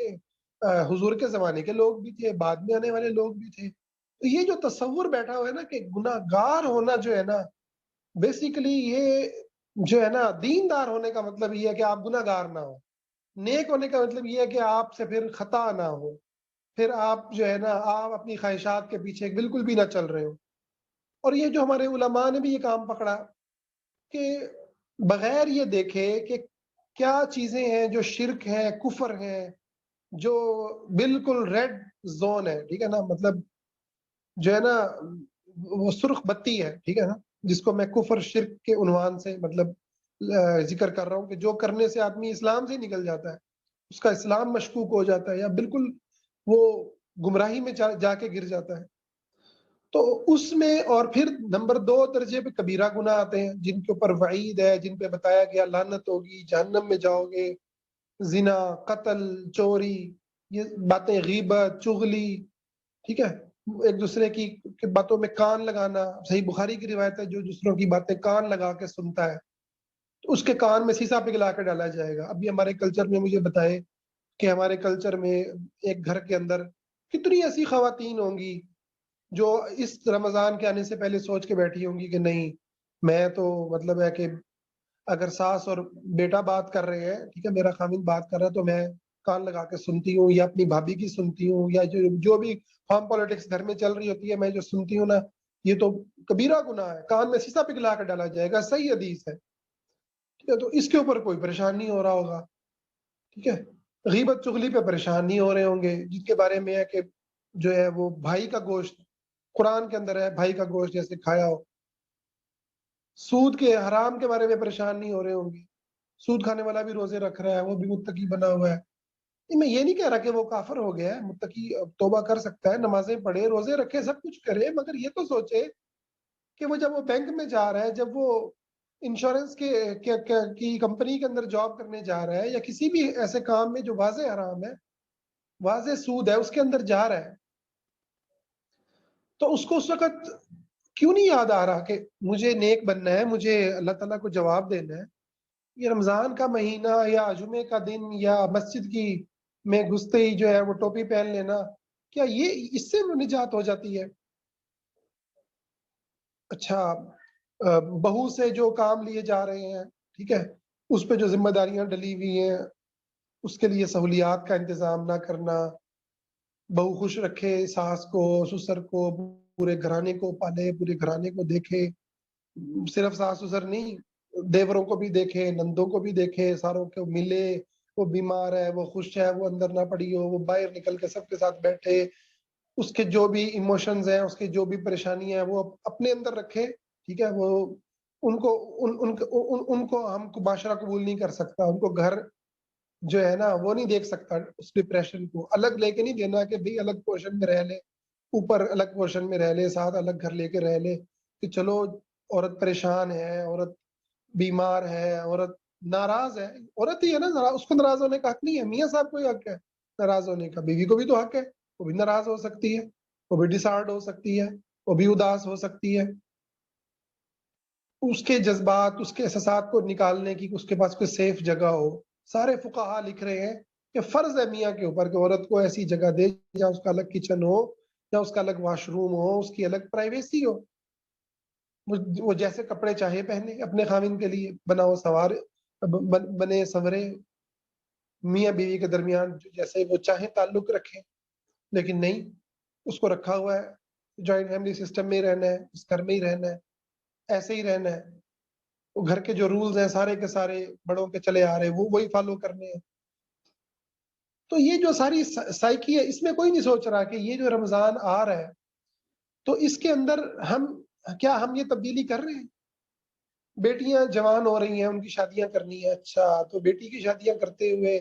حضور کے زمانے کے لوگ بھی تھے، بعد میں آنے والے لوگ بھی تھے۔ تو یہ جو تصور بیٹھا ہوا ہے نا کہ گناہ گار ہونا جو ہے نا، بیسیکلی یہ جو ہے نا دیندار ہونے کا مطلب یہ ہے کہ آپ گناہ گار نہ ہو، نیک ہونے کا مطلب یہ ہے کہ آپ سے پھر خطا نہ ہو، پھر آپ جو ہے نا آپ اپنی خواہشات کے پیچھے بالکل بھی نہ چل رہے ہو۔ اور یہ جو ہمارے علماء نے بھی یہ کام پکڑا کہ بغیر یہ دیکھے کہ کیا چیزیں ہیں جو شرک ہیں، کفر ہیں، جو بالکل ریڈ زون ہے، ٹھیک ہے نا، مطلب جو ہے نا وہ سرخ بتی ہے، ٹھیک ہے نا، جس کو میں کفر شرک کے عنوان سے مطلب ذکر کر رہا ہوں کہ جو کرنے سے آدمی اسلام سے نکل جاتا ہے، اس کا اسلام مشکوک ہو جاتا ہے یا بالکل وہ گمراہی میں جا کے گر جاتا ہے۔ تو اس میں اور پھر نمبر 2 درجے پہ کبیرہ گناہ آتے ہیں جن کے اوپر وعید ہے، جن پہ بتایا گیا لعنت ہوگی، جہنم میں جاؤ گے، زنا، قتل، چوری، یہ باتیں، غیبت، چغلی، ٹھیک ہے، ایک دوسرے کی باتوں میں کان لگانا، صحیح بخاری کی روایت ہے جو دوسروں کی باتیں کان لگا کے سنتا ہے تو اس کے کان میں سیسا پگھلا کے ڈالا جائے گا۔ ابھی ہمارے کلچر میں مجھے بتائے کہ ہمارے کلچر میں ایک گھر کے اندر کتنی ایسی خواتین ہوں گی جو اس رمضان کے آنے سے پہلے سوچ کے بیٹھی ہوں گی کہ نہیں میں تو مطلب ہے کہ اگر ساس اور بیٹا بات کر رہے ہیں، ٹھیک ہے، میرا خامند بات کر رہا ہے تو میں کان لگا کے سنتی ہوں، یا اپنی بھابھی کی سنتی ہوں، یا جو بھی ہوم پالیٹکس گھر میں چل رہی ہوتی ہے میں جو سنتی ہوں نا، یہ تو کبیرہ گناہ ہے، کان میں سیسا پگھلا کے ڈالا جائے گا، صحیح حدیث ہے، ٹھیک ہے، تو اس کے اوپر کوئی پریشان نہیں ہو رہا ہوگا، ٹھیک ہے، غیبت چغلی پہ پریشان نہیں ہو رہے ہوں گے، جن کے بارے میں ہے کہ جو ہے وہ بھائی کا گوشت، قرآن کے اندر ہے بھائی کا گوشت جیسے کھایا ہو، سود کے حرام کے بارے میں پریشان نہیں ہو رہے ہوں گے، سود کھانے والا بھی روزے رکھ رہا ہے، وہ بھی متقی بنا ہوا ہے۔ میں یہ نہیں کہہ رہا کہ وہ کافر ہو گیا ہے، متقی توبہ کر سکتا ہے، نمازیں پڑھے، روزے رکھے، سب کچھ کرے، مگر یہ تو سوچے کہ وہ جب وہ بینک میں جا رہا ہے، جب وہ انشورنس کی کمپنی کے اندر جاب کرنے جا رہا ہے، یا کسی بھی ایسے کام میں جو واضح حرام ہے، واضح سود ہے، اس کے اندر جا رہا ہے، تو اس کو اس وقت کیوں نہیں یاد آ رہا کہ مجھے نیک بننا ہے، مجھے اللہ تعالیٰ کو جواب دینا ہے، یہ رمضان کا مہینہ یا جمعے کا دن یا مسجد کی میں گھستے ہی جو ہے وہ ٹوپی پہن لینا، کیا یہ اس سے نجات ہو جاتی ہے؟ اچھا، بہو سے جو کام لیے جا رہے ہیں، ٹھیک ہے، اس پہ جو ذمہ داریاں ڈلی ہوئی ہیں، اس کے لیے سہولیات کا انتظام نہ کرنا، بہو خوش رکھے ساس کو سسر کو، پورے گھرانے کو پالے، پورے گھرانے کو دیکھے، صرف ساس سسر نہیں، دیوروں کو بھی دیکھے، نندوں کو بھی دیکھے، ساروں کو ملے، وہ بیمار ہے وہ خوش ہے، وہ اندر نہ پڑی ہو، وہ باہر نکل کے سب کے ساتھ بیٹھے، اس کے جو بھی ایموشنز ہیں، اس کی جو بھی پریشانی ہے وہ اپنے اندر رکھے، ٹھیک ہے، وہ ان کو ہم معاشرہ قبول نہیں کر سکتا، ان کو گھر جو ہے نا وہ نہیں دیکھ سکتا، اس ڈپریشن کو الگ لے کے نہیں دینا کہ بھئی الگ پورشن میں رہ لے، اوپر الگ پورشن میں رہ لے، ساتھ الگ گھر لے کے رہ لے، کہ چلو عورت پریشان ہے، عورت بیمار ہے، عورت ناراض ہے، عورت ہی ہے نا، اس کو ناراض ہونے کا حق نہیں ہے، میاں صاحب کو ہی حق ہے ناراض ہونے کا، بیوی کو بھی تو حق ہے، وہ بھی ناراض ہو سکتی ہے، وہ بھی ڈسہارڈ ہو سکتی ہے، وہ بھی اداس ہو سکتی ہے، اس کے جذبات، اس کے احساسات کو نکالنے کی اس کے پاس کوئی سیف جگہ ہو۔ سارے فقہا لکھ رہے ہیں کہ فرض ہے میاں کے اوپر کہ عورت کو ایسی جگہ دے جہاں اس کا الگ کچن ہو، جہاں اس کا الگ واش روم ہو، اس کی الگ پرائیویسی ہو، وہ جیسے کپڑے چاہے پہنے اپنے خاوند کے لیے، بنے سنورے، میاں بیوی کے درمیان جیسے وہ چاہے تعلق رکھے، لیکن نہیں، اس کو رکھا ہوا ہے جوائنٹ فیملی سسٹم میں ہی رہنا ہے، اس گھر میں ہی رہنا ہے، ایسے ہی رہنا ہے، وہ گھر کے جو رولز ہیں سارے کے سارے بڑوں کے چلے آ رہے ہیں، وہ وہی فالو کرنے ہیں۔ تو یہ جو ساری سائیکی ہے، اس میں کوئی نہیں سوچ رہا کہ یہ جو رمضان آ رہا ہے تو اس کے اندر ہم یہ تبدیلی کر رہے ہیں؟ بیٹیاں جوان ہو رہی ہیں، ان کی شادیاں کرنی ہے، اچھا تو بیٹی کی شادیاں کرتے ہوئے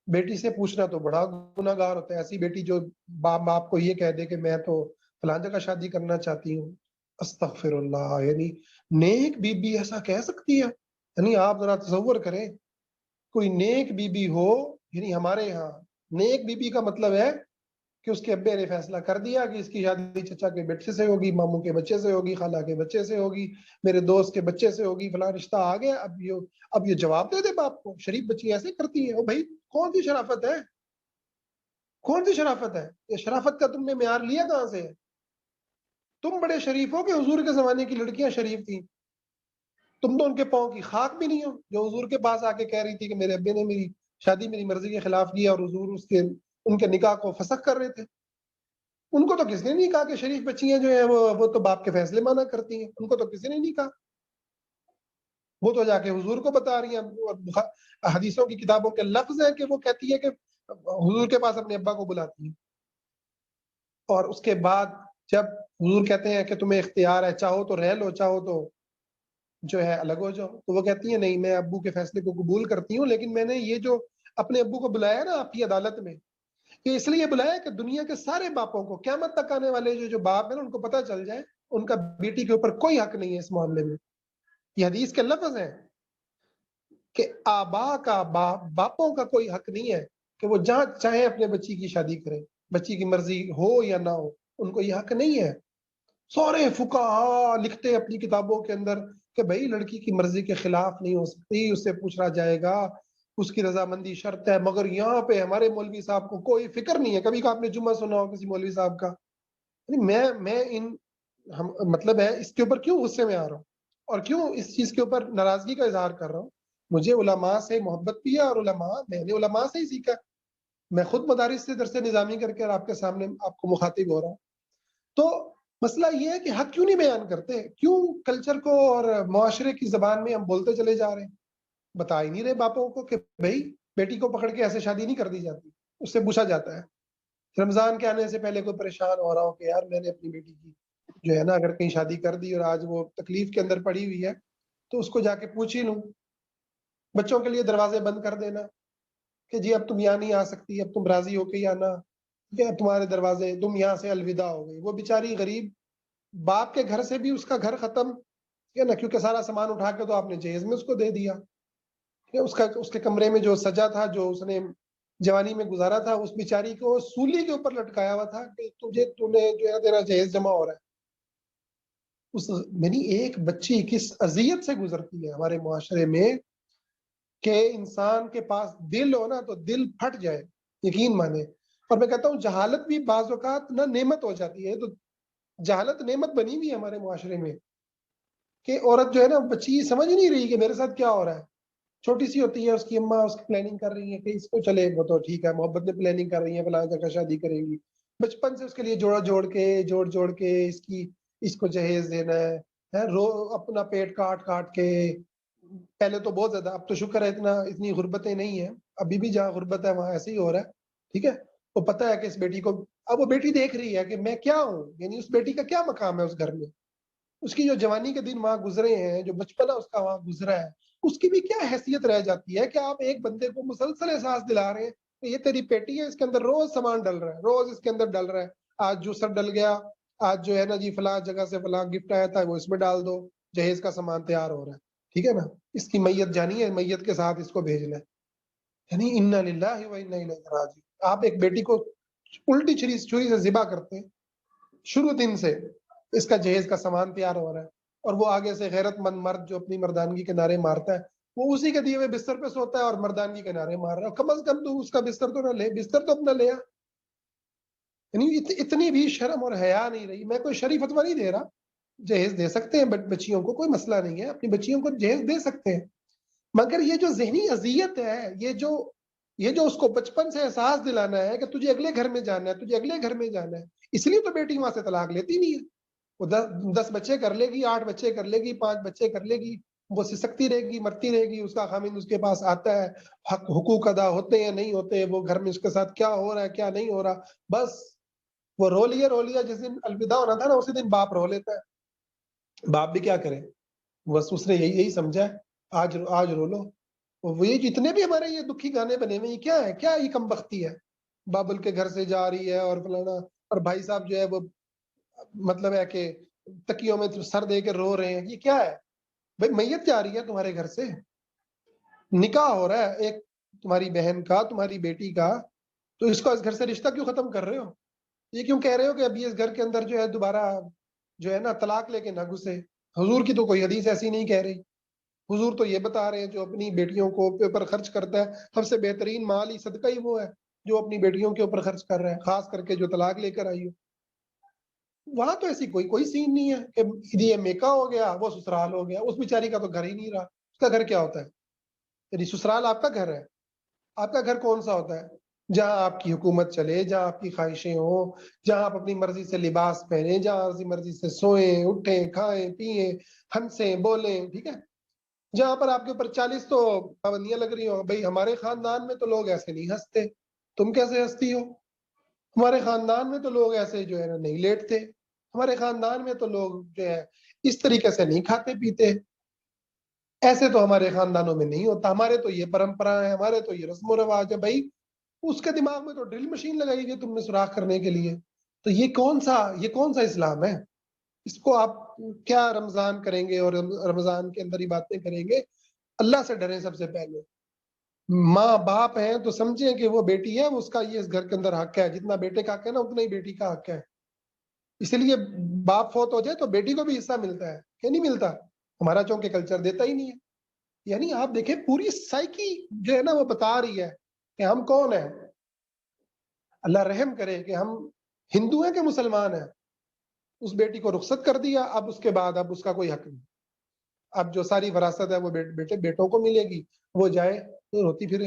بیٹی سے پوچھنا تو بڑا گناہگار ہوتا ہے، ایسی بیٹی جو باپ کو یہ کہہ دے کہ میں تو فلاں جگہ شادی کرنا چاہتی ہوں، استغفر اللہ، یعنی نیک بی بی ایسا کہہ سکتی ہے؟ یعنی آپ ذرا تصور کریں، کوئی نیک بی بی ہو، یعنی ہمارے یہاں نیک بی بی کا مطلب ہے کہ اس کے ابے نے فیصلہ کر دیا کہ اس کی شادی چچا کے بیٹے سے ہوگی، ماموں کے بچے سے ہوگی، خالہ کے بچے سے ہوگی، میرے دوست کے بچے سے ہوگی، فلاں رشتہ آ گیا، اب یہ جواب دے دے باپ کو؟ شریف بچی ایسے کرتی ہیں؟ بھائی کون سی شرافت ہے؟ کون سی شرافت ہے؟ یہ شرافت کا تم نے معیار لیا کہاں سے ہے؟ تم بڑے شریف ہو کہ حضور کے زمانے کی لڑکیاں شریف تھیں؟ تم تو ان کے پاؤں کی خاک بھی نہیں ہو جو حضور کے پاس آ کے کہہ رہی تھی کہ میرے ابے نے میری شادی میری مرضی کے خلاف کی اور حضور ان کے نکاح کو فسخ کر رہے تھے۔ ان کو تو کسی نے نہیں کہا کہ شریف بچیاں جو ہیں وہ تو باپ کے فیصلے مانا کرتی ہیں، ان کو تو کسی نے نہیں کہا، وہ تو جا کے حضور کو بتا رہی ہیں، اور حدیثوں کی کتابوں کے لفظ ہے کہ وہ کہتی ہے کہ حضور کے پاس اپنے ابا کو بلاتی ہیں، اور اس کے بعد جب حضور کہتے ہیں کہ تمہیں اختیار ہے، چاہو تو رہ لو، چاہو تو جو ہے الگ ہو جاؤ، تو وہ کہتی ہیں نہیں، میں ابو کے فیصلے کو قبول کرتی ہوں، لیکن میں نے یہ جو اپنے ابو کو بلایا نا آپ کی عدالت میں، یہ اس لیے بلایا کہ دنیا کے سارے باپوں کو، قیامت تک آنے والے جو باپ ہیں نا، ان کو پتہ چل جائے ان کا بیٹی کے اوپر کوئی حق نہیں ہے اس معاملے میں۔ یہ حدیث کے لفظ ہیں کہ آبا کا باپوں کا کوئی حق نہیں ہے کہ وہ جہاں چاہیں اپنے بچی کی شادی کریں، بچی کی مرضی ہو یا نہ ہو، ان کو یہ حق نہیں ہے۔ سارے فقہا لکھتے ہیں اپنی کتابوں کے اندر کہ بھائی لڑکی کی مرضی کے خلاف نہیں ہو سکتی، اس سے پوچھنا جائے گا، اس کی رضامندی شرط ہے، مگر یہاں پہ ہمارے مولوی صاحب کو کوئی فکر نہیں ہے۔ کبھی آپ نے جمعہ سنا ہو کسی مولوی صاحب کا؟ مطلب ہے اس کے اوپر کیوں غصے میں آ رہا ہوں اور کیوں اس چیز کے اوپر ناراضگی کا اظہار کر رہا ہوں؟ مجھے علماء سے محبت بھی ہے، اور میں نے علماء سے ہی سیکھا، میں خود مدارس سے درس نظامی کر کے آپ کے سامنے آپ کو مخاطب ہو رہا ہوں۔ تو مسئلہ یہ ہے کہ حق کیوں نہیں بیان کرتے؟ کیوں کلچر کو اور معاشرے کی زبان میں ہم بولتے چلے جا رہے ہیں؟ بتا ہی نہیں رہے باپوں کو کہ بھائی بیٹی کو پکڑ کے ایسے شادی نہیں کر دی جاتی، اس سے پوچھا جاتا ہے رمضان کے آنے سے پہلے کوئی پریشان ہو رہا ہو کہ یار میں نے اپنی بیٹی کی جو ہے نا اگر کہیں شادی کر دی اور آج وہ تکلیف کے اندر پڑی ہوئی ہے تو اس کو جا کے پوچھ ہی لوں۔ بچوں کے لیے دروازے بند کر دینا کہ جی اب تم یہاں نہیں آ سکتی، اب تم راضی ہو کے یا نہ، یا تمہارے دروازے، تم یہاں سے الوداع ہو گئی۔ وہ بیچاری غریب باپ کے گھر سے بھی اس کا گھر ختم ہے نا، کیونکہ سارا سامان اٹھا کے تو آپ نے جہیز میں اس کو دے دیا، اس کے کمرے میں جو سجا تھا، جو اس نے جوانی میں گزارا تھا، اس بیچاری کو سولی کے اوپر لٹکایا ہوا تھا کہ تو نے جو ہے تیرا جہیز جمع ہو رہا ہے۔ میری ایک بچی کس اذیت سے گزرتی ہے ہمارے معاشرے میں کہ انسان کے پاس دل ہو نا تو دل پھٹ جائے یقین مانے. اور میں کہتا ہوں جہالت بھی بعض اوقات نہ نعمت ہو جاتی ہے. تو جہالت نعمت بنی ہوئی ہے ہمارے معاشرے میں کہ عورت جو ہے نا بچی سمجھ نہیں رہی کہ میرے ساتھ کیا ہو رہا ہے. چھوٹی سی ہوتی ہے، اس کی اماں اس کی پلاننگ کر رہی ہے کہ اس کو چلے، وہ تو ٹھیک ہے محبت میں پلاننگ کر رہی ہے فلاں جگہ شادی کریں گی. بچپن سے اس کے لیے جوڑ کے اس کو جہیز دینا ہے، اپنا پیٹ کاٹ کاٹ کے. پہلے تو بہت زیادہ، اب تو شکر ہے اتنی غربتیں نہیں ہیں. ابھی بھی جہاں غربت ہے وہاں ایسے ہی ہو رہا ہے. ٹھیک ہے، وہ پتہ ہے کہ اس بیٹی کو، اب وہ بیٹی دیکھ رہی ہے کہ میں کیا ہوں، یعنی اس بیٹی کا کیا مقام ہے اس گھر میں. اس کی جو جوانی کے دن وہاں گزرے ہیں، جو بچپنا اس کا وہاں گزرا ہے، اس کی بھی کیا حیثیت رہ جاتی ہے کہ آپ ایک بندے کو مسلسل احساس دلا رہے ہیں کہ یہ تیری پیٹی ہے، اس کے اندر روز سامان ڈل رہا ہے، روز اس کے اندر ڈل رہا ہے. آج جوسر ڈل گیا، آج جو ہے نا جی فلاں جگہ سے فلاں گفٹ آیا تھا وہ اس میں ڈال دو، جہیز کا سامان تیار ہو رہا ہے. ٹھیک ہے نا، اس کی میت جانی ہے، میت کے ساتھ اس کو بھیجنا ہے. یعنی انا للہ و انا الیہ راجعون. آپ ایک بیٹی کو الٹی چھری سے ذبح کرتے ہیں، شروع دن سے اس کا جہیز کا سامان تیار ہو رہا ہے، اور وہ آگے سے غیرت مند مرد جو اپنی مردانگی کے نعرے مارتا ہے، وہ اسی کے دیے ہوئے بستر پہ سوتا ہے اور مردانگی کے نعرے مار رہا ہے. کم از کم تو اس کا بستر تو نہ لے، بستر تو اپنا لیا. یعنی اتنی بھی شرم اور حیا نہیں رہی. میں کوئی شریف فتویٰ نہیں دے رہا، جہیز دے سکتے ہیں بچیوں کو، کوئی مسئلہ نہیں ہے، اپنی بچیوں کو جہیز دے سکتے ہیں. مگر یہ جو ذہنی اذیت ہے، یہ جو اس کو بچپن سے احساس دلانا ہے کہ تجھے اگلے گھر میں جانا ہے، تجھے اگلے گھر میں جانا ہے. اس لیے تو بیٹی وہاں سے طلاق لیتی نہیں ہے. وہ 10 بچے کر لے گی، 8 بچے کر لے گی، 5 بچے کر لے گی، وہ سسکتی رہے گی، مرتی رہے گی. اس کا خامند اس کے پاس آتا ہے، حقوق ادا ہوتے ہیں نہیں ہوتے، وہ گھر میں اس کے ساتھ کیا ہو رہا ہے کیا نہیں ہو رہا، بس وہ رو لیا. جس دن الوداع ہونا تھا نا، اسی دن باپ رو لیتا ہے. باپ بھی کیا کرے، بس اس نے یہی سمجھا ہے آج رو لو. وہ یہ جتنے بھی ہمارے یہ دکھی گانے بنے ہوئے، یہ کیا ہے، کیا یہ کم بختی ہے. بابل کے گھر سے جا رہی ہے اور فلانا، اور بھائی صاحب جو ہے وہ مطلب ہے کہ تکیوں میں سر دے کے رو رہے ہیں. یہ کیا ہے بھائی؟ میت جا رہی ہے تمہارے گھر سے، نکاح ہو رہا ہے ایک تمہاری بہن کا، تمہاری بیٹی کا، تو اس کو اس گھر سے رشتہ کیوں ختم کر رہے ہو؟ یہ کیوں کہہ رہے ہو کہ ابھی اس گھر کے اندر جو ہے دوبارہ جو ہے نا طلاق لے کے نہ گھسے؟ حضور کی تو کوئی حدیث ایسی نہیں کہہ رہی. حضور تو یہ بتا رہے ہیں جو اپنی بیٹیوں کو اوپر خرچ کرتا ہے، سب سے بہترین مال ہی صدقہ ہی وہ ہے جو اپنی بیٹیوں کے اوپر خرچ کر رہا ہے، خاص کر کے جو طلاق لے کر آئی ہو. وہاں تو ایسی کوئی سین نہیں ہے کہ یہ میکا ہو گیا وہ سسرال ہو گیا. اس بیچاری کا تو گھر ہی نہیں رہا. اس کا گھر کیا ہوتا ہے؟ یعنی سسرال آپ کا گھر ہے. آپ کا گھر کون سا ہوتا ہے؟ جہاں آپ کی حکومت چلے، جہاں آپ کی خواہشیں ہوں، جہاں آپ اپنی مرضی سے لباس پہنیں، جہاں اپنی مرضی سے سوئیں اٹھیں کھائیں پیئیں ہنسیں بولیں. ٹھیک ہے، جہاں پر آپ کے اوپر 40 تو پابندیاں لگ رہی ہوں. بھائی ہمارے خاندان میں تو لوگ ایسے نہیں ہنستے، تم کیسے ہنستی ہو؟ ہمارے خاندان میں تو لوگ ایسے جو ہے نا نہیں لیٹتے، ہمارے خاندان میں تو لوگ جو ہے اس طریقے سے نہیں کھاتے پیتے، ایسے تو ہمارے خاندانوں میں نہیں ہوتا، ہمارے تو یہ پرمپرا ہے، ہمارے تو یہ رسم و رواج ہے. بھائی اس کے دماغ میں تو ڈرل مشین لگائی گئی تم نے سوراخ کرنے کے لیے. تو یہ کون سا اسلام ہے؟ اس کو آپ کیا رمضان کریں گے اور رمضان کے اندر ہی باتیں کریں گے؟ اللہ سے ڈریں. سب سے پہلے ماں باپ ہیں تو سمجھیں کہ وہ بیٹی ہے، اس کا یہ اس گھر کے اندر حق ہے. جتنا بیٹے کا حق ہے نا، اتنا ہی بیٹی کا حق ہے. اسی لیے باپ فوت ہو جائے تو بیٹی کو بھی حصہ ملتا ہے کہ نہیں ملتا؟ ہمارا چونکہ کلچر دیتا ہی نہیں ہے. یعنی آپ دیکھیں پوری سائیکی جو ہے نا وہ بتا رہی ہے کہ ہم کون ہیں. اللہ رحم کرے کہ ہم ہندو ہیں کہ مسلمان ہیں. اس بیٹی کو رخصت کر دیا، اب اس کے بعد اب اس کا کوئی حق نہیں. اب جو ساری وراثت ہے وہ بیٹوں کو ملے گی. وہ جائے تو روتی پھرے.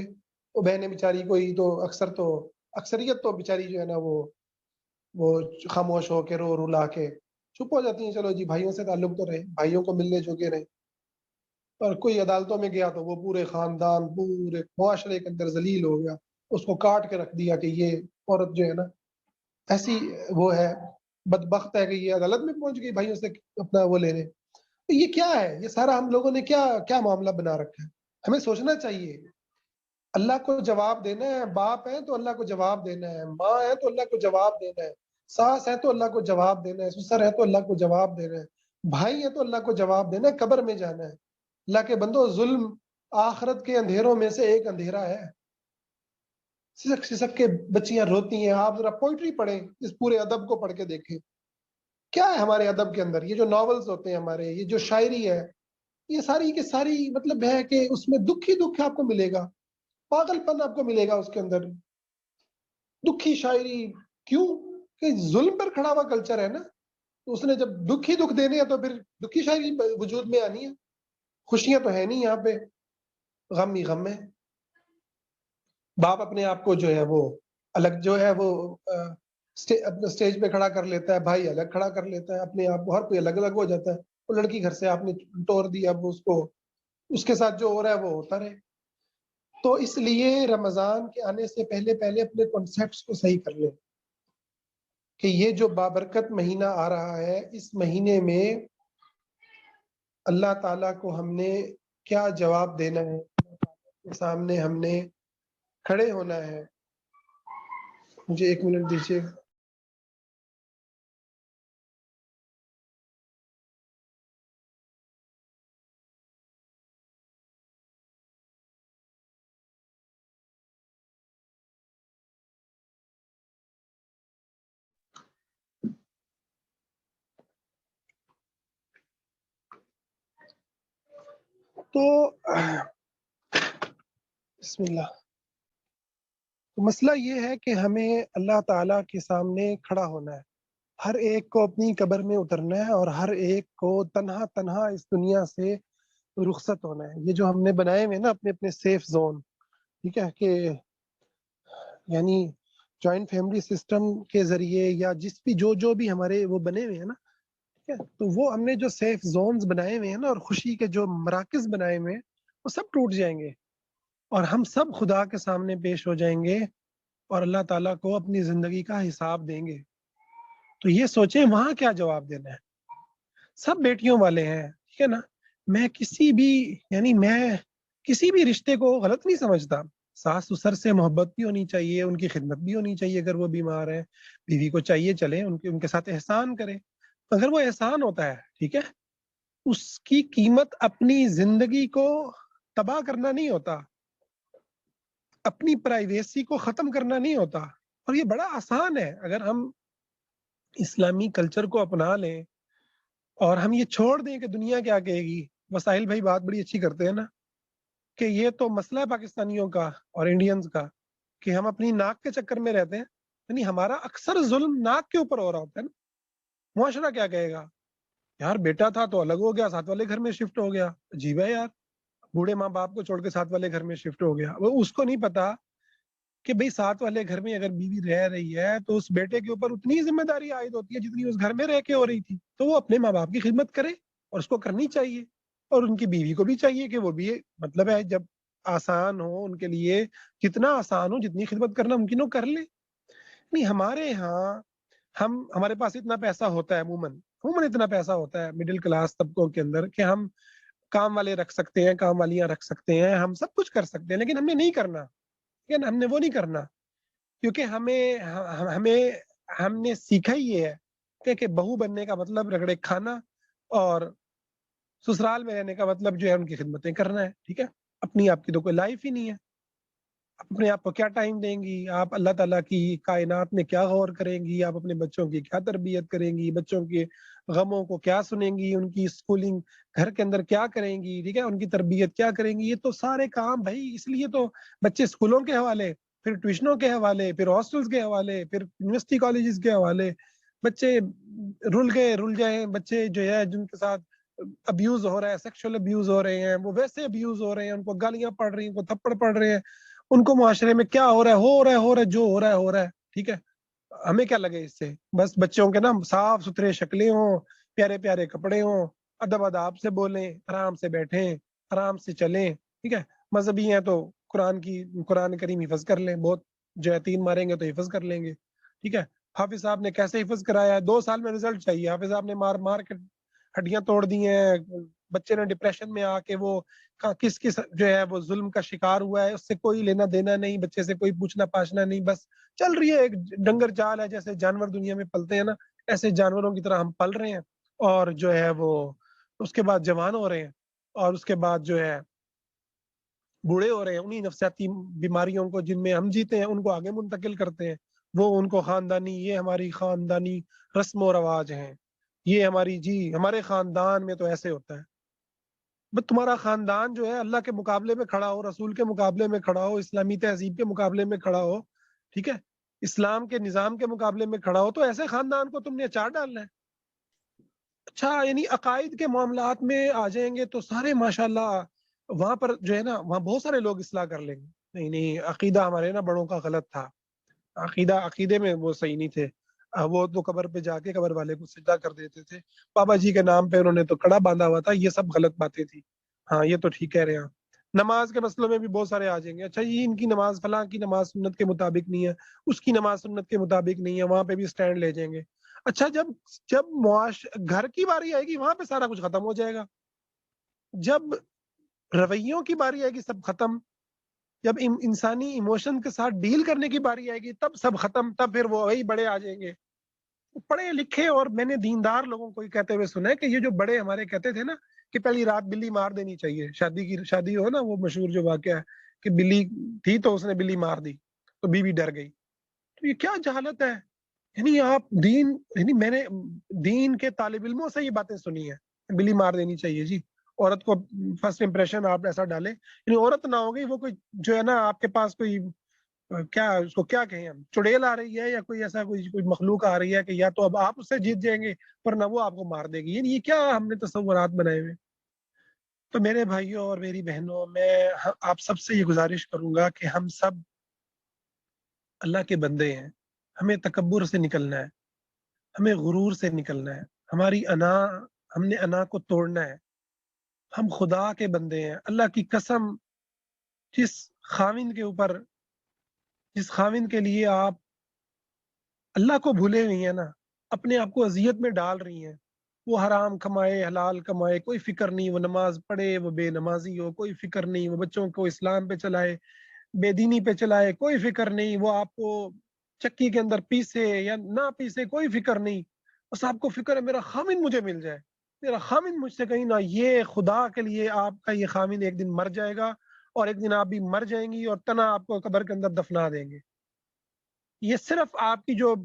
وہ بہنیں بیچاری کوئی تو اکثریت تو بیچاری جو ہے نا وہ خاموش ہو کے رو لا کے چپ ہو جاتی ہیں. چلو جی بھائیوں سے تعلق تو رہے، بھائیوں کو ملنے جو کے رہے. اور کوئی عدالتوں میں گیا تو وہ پورے خاندان پورے معاشرے کے اندر ذلیل ہو گیا، اس کو کاٹ کے رکھ دیا کہ یہ عورت جو ہے نا ایسی وہ ہے، بدبخت ہے کہ یہ عدالت میں پہنچ گئی بھائیوں سے اپنا وہ لینے. یہ کیا ہے؟ یہ سارا ہم لوگوں نے کیا معاملہ بنا رکھا ہے؟ ہمیں سوچنا چاہیے. اللہ کو جواب دینا ہے. باپ ہے تو اللہ کو جواب دینا ہے، ماں ہے تو اللہ کو جواب دینا ہے، ساس ہے تو اللہ کو جواب دینا ہے، سسر ہے تو اللہ کو جواب دینا ہے، بھائی ہے تو اللہ کو جواب دینا ہے. قبر میں جانا ہے. اللہ کے بندو، ظلم آخرت کے اندھیروں میں سے ایک اندھیرا ہے. سسک سسک کے بچیاں روتی ہیں. آپ ذرا پوئٹری پڑھیں، اس پورے ادب کو پڑھ کے دیکھیں کیا ہے ہمارے ادب کے اندر. یہ جو ناولز ہوتے ہیں ہمارے، یہ جو شاعری ہے، یہ ساری کی ساری مطلب ہے کہ اس میں دکھ ہی دکھ آپ کو ملے گا، پاگل پن آپ کو ملے گا اس کے اندر. دکھی شاعری کیوں؟ کہ ظلم پر کھڑا ہوا کلچر ہے نا، تو اس نے جب دکھ ہی دکھ دینے ہیں تو پھر دکھی شاعری وجود میں آنی ہے. خوشیاں تو ہے نہیں یہاں پہ، غم ہی غم ہے. باپ اپنے آپ کو جو ہے وہ الگ جو ہے وہ اپنے اسٹیج پہ کھڑا کر لیتا ہے، بھائی الگ کھڑا کر لیتا ہے اپنے آپ کو، ہر کوئی الگ الگ ہو جاتا ہے. وہ لڑکی گھر سے آپ نے توڑ دی، اب اس کو اس کے ساتھ جو ہو رہا ہے وہ ہوتا رہے. تو اس لیے رمضان کے آنے سے پہلے پہلے اپنے کانسیپٹس کو صحیح کر لیں کہ یہ جو بابرکت مہینہ آ رہا ہے، اس مہینے میں اللہ تعالیٰ کو ہم نے کیا جواب دینا ہے، کے سامنے ہم نے کھڑے ہونا ہے. مجھے 1 منٹ دیجیے. تو بسم اللہ. تو مسئلہ یہ ہے کہ ہمیں اللہ تعالیٰ کے سامنے کھڑا ہونا ہے، ہر ایک کو اپنی قبر میں اترنا ہے، اور ہر ایک کو تنہا تنہا اس دنیا سے رخصت ہونا ہے. یہ جو ہم نے بنائے ہوئے نا اپنے اپنے سیف زون، ٹھیک ہے، کہ یعنی جوائنٹ فیملی سسٹم کے ذریعے یا جس بھی جو بھی ہمارے وہ بنے ہوئے ہیں نا، ٹھیک ہے، تو وہ ہم نے جو سیف زونز بنائے ہوئے ہیں نا، اور خوشی کے جو مراکز بنائے ہوئے ہیں، وہ سب ٹوٹ جائیں گے اور ہم سب خدا کے سامنے پیش ہو جائیں گے اور اللہ تعالیٰ کو اپنی زندگی کا حساب دیں گے. تو یہ سوچیں وہاں کیا جواب دینا ہے. سب بیٹیوں والے ہیں، ٹھیک ہے نا. میں کسی بھی رشتے کو غلط نہیں سمجھتا. ساس سسر سے محبت بھی ہونی چاہیے، ان کی خدمت بھی ہونی چاہیے. اگر وہ بیمار ہیں، بیوی کو چاہیے چلے ان کے ساتھ احسان کرے. اگر وہ احسان ہوتا ہے، ٹھیک ہے، اس کی قیمت اپنی زندگی کو تباہ کرنا نہیں ہوتا، اپنی پرائیویسی کو ختم کرنا نہیں ہوتا. اور یہ بڑا آسان ہے اگر ہم اسلامی کلچر کو اپنا لیں اور ہم یہ چھوڑ دیں کہ دنیا کیا کہے گی. وسائل بھائی بات بڑی اچھی کرتے ہیں نا کہ یہ تو مسئلہ ہے پاکستانیوں کا اور انڈینز کا کہ ہم اپنی ناک کے چکر میں رہتے ہیں. یعنی ہمارا اکثر ظلم ناک کے اوپر ہو رہا ہوتا ہے نا. معاشرہ کیا کہے گا، یار بیٹا تھا تو الگ ہو گیا، ساتھ والے گھر میں شفٹ ہو گیا. عجیب ہے یار، بوڑھے ماں باپ کو چھوڑ کے ساتھ والے گھر میں شفٹ ہو گیا. وہ اس کو نہیں پتا کہ بھئی ساتھ والے گھر میں اگر بیوی رہ رہی ہے تو اس بیٹے کے اوپر اتنی ذمہ داری عائد ہوتی ہے جتنی اس گھر میں رہ کے ہو رہی تھی. تو وہ اپنے ماں باپ کی خدمت کرے، اور اس کو کرنی چاہیے، اور ان کی بیوی کو بھی چاہیے کہ وہ بھی، مطلب ہے جب آسان ہو ان کے لیے، جتنا آسان ہو، جتنی خدمت کرنا ممکن ہو کر لے. نہیں ہمارے ہاں ہمارے پاس اتنا پیسہ ہوتا ہے، عموماً اتنا پیسہ ہوتا ہے مڈل کلاس طبقوں کے اندر کہ ہم کام والے رکھ سکتے ہیں، کام والیاں رکھ سکتے ہیں، ہم سب کچھ کر سکتے ہیں. لیکن ہم نے نہیں کرنا، لیکن ہم نے وہ نہیں کرنا کیونکہ ہم نے سیکھا ہی یہ ہے کہ بہو بننے کا مطلب رگڑے کھانا اور سسرال میں رہنے کا مطلب جو ہے ان کی خدمتیں کرنا ہے. ٹھیک ہے، اپنی آپ کی تو کوئی لائف ہی نہیں ہے. اپنے آپ کو کیا ٹائم دیں گی آپ؟ اللہ تعالیٰ کی کائنات میں کیا غور کریں گی آپ؟ اپنے بچوں کی کیا تربیت کریں گی؟ بچوں کے غموں کو کیا سنیں گی؟ ان کی اسکولنگ گھر کے اندر کیا کریں گی؟ ٹھیک ہے، ان کی تربیت کیا کریں گی؟ یہ تو سارے کام بھائی، اس لیے تو بچے اسکولوں کے حوالے، پھر ٹیوشنوں کے حوالے، پھر ہاسٹلس کے حوالے، پھر یونیورسٹی کالجز کے حوالے. بچے رل جائیں، بچے جو ہے جن کے ساتھ ابیوز ہو رہا ہے، سیکشل ابیوز ہو رہے ہیں، وہ ویسے ابیوز ہو رہے ہیں، ان کو گالیاں پڑ رہی ہیں، ان کو تھپڑ پڑ رہے ہیں، ان کو معاشرے میں کیا ہو رہا ہے جو ہو رہا ہے. ٹھیک ہے، ہمیں کیا لگے اس سے؟ بس بچوں کے نا صاف ستھرے شکلیں ہوں، پیارے پیارے کپڑے ہوں، ادب اداب سے بولیں، آرام سے بیٹھیں، آرام سے چلیں. ٹھیک ہے، مذہبی ہیں تو قرآن کریم حفظ کر لیں، بہت جو ہے 3 ماریں گے تو حفظ کر لیں گے. ٹھیک ہے، حافظ صاحب نے کیسے حفظ کرایا ہے، 2 سال میں رزلٹ چاہیے. حافظ صاحب نے مار کے ہڈیاں توڑ دی ہیں. بچے نے ڈپریشن میں آ کے وہ کس جو ہے وہ ظلم کا شکار ہوا ہے، اس سے کوئی لینا دینا نہیں، بچے سے کوئی پوچھنا پاچھنا نہیں، بس چل رہی ہے ایک ڈنگر چال ہے. جیسے جانور دنیا میں پلتے ہیں نا، ایسے جانوروں کی طرح ہم پل رہے ہیں، اور جو ہے وہ اس کے بعد جوان ہو رہے ہیں، اور اس کے بعد جو ہے بوڑھے ہو رہے ہیں. انہی نفسیاتی بیماریوں کو جن میں ہم جیتے ہیں ان کو آگے منتقل کرتے ہیں. وہ ان کو یہ ہماری خاندانی رسم و رواج ہیں، یہ ہمارے خاندان میں تو ایسے ہوتا ہے. بس تمہارا خاندان جو ہے اللہ کے مقابلے میں کھڑا ہو، رسول کے مقابلے میں کھڑا ہو، اسلامی تہذیب کے مقابلے میں کھڑا ہو. ٹھیک ہے، اسلام کے نظام کے مقابلے میں کھڑا ہو تو ایسے خاندان کو تم نے اچار ڈالنا ہے. اچھا یعنی عقائد کے معاملات میں آ جائیں گے تو سارے ماشاءاللہ وہاں پر جو ہے نا وہاں بہت سارے لوگ اصلاح کر لیں گے. نہیں نہیں عقیدہ ہمارے نا بڑوں کا غلط تھا, عقیدے میں وہ صحیح نہیں تھے, وہ تو قبر پہ جا کے قبر والے کو سجدہ کر دیتے تھے, بابا جی کے نام پہ انہوں نے تو کڑا باندھا ہوا تھا, یہ سب غلط باتیں تھی. ہاں یہ تو ٹھیک کہہ رہے ہیں. نماز کے مسئلوں میں بھی بہت سارے آ جائیں گے, اچھا یہ ان کی نماز فلاں کی نماز سنت کے مطابق نہیں ہے, اس کی نماز سنت کے مطابق نہیں ہے, وہاں پہ بھی سٹینڈ لے جائیں گے. اچھا جب گھر کی باری آئے گی وہاں پہ سارا کچھ ختم ہو جائے گا. جب رویوں کی باری آئے گی سب ختم. جب انسانی ایموشن کے ساتھ ڈیل کرنے کی باری آئے گی تب سب ختم. تب پھر وہ وہی بڑے آ جائیں گے, پڑھے لکھے. اور میں نے دیندار لوگوں کو کہتے ہوئے سنا ہے کہ یہ جو بڑے ہمارے کہتے تھے نا کہ پہلی رات بلی مار دینی چاہیے, شادی ہو نا, وہ مشہور جو واقعہ ہے کہ بلی تھی تو اس نے بلی مار دی تو بیوی ڈر گئی. تو یہ کیا جہالت ہے. یعنی آپ یعنی میں نے دین کے طالب علموں سے یہ باتیں سنی ہیں, بلی مار دینی چاہیے جی. عورت کو فرسٹ امپریشن آپ ایسا ڈالیں, یعنی عورت نہ ہو گئی وہ کوئی جو ہے نا آپ کے پاس کوئی کیا اس کو کیا کہیں ہم, چڑیل آ رہی ہے یا کوئی ایسا کوئی مخلوق آ رہی ہے کہ یا تو اب آپ اس سے جیت جائیں گے پر نہ وہ آپ کو مار دے گی. یعنی یہ کیا ہم نے تصورات بنائے ہوئے. تو میرے بھائیوں اور میری بہنوں, میں آپ سب سے یہ گزارش کروں گا کہ ہم سب اللہ کے بندے ہیں, ہمیں تکبر سے نکلنا ہے, ہمیں غرور سے نکلنا ہے, ہم نے انا کو توڑنا ہے. ہم خدا کے بندے ہیں. اللہ کی قسم, جس خاوند کے لیے آپ اللہ کو بھولے ہوئی ہیں نا, اپنے آپ کو اذیت میں ڈال رہی ہیں. وہ حرام کمائے حلال کمائے, کوئی فکر نہیں. وہ نماز پڑھے وہ بے نمازی ہو, کوئی فکر نہیں. وہ بچوں کو اسلام پہ چلائے بے دینی پہ چلائے, کوئی فکر نہیں. وہ آپ کو چکی کے اندر پیسے یا نہ پیسے, کوئی فکر نہیں. بس آپ کو فکر ہے میرا خاوند مجھے مل جائے, میرا خاوند مجھ سے کہیں نہ. یہ خدا کے لیے آپ کا یہ خاوند ایک دن مر جائے گا اور ایک دن آپ بھی مر جائیں گی اور تنا آپ کو قبر کے اندر دفنا دیں گے. یہ صرف آپ کی جو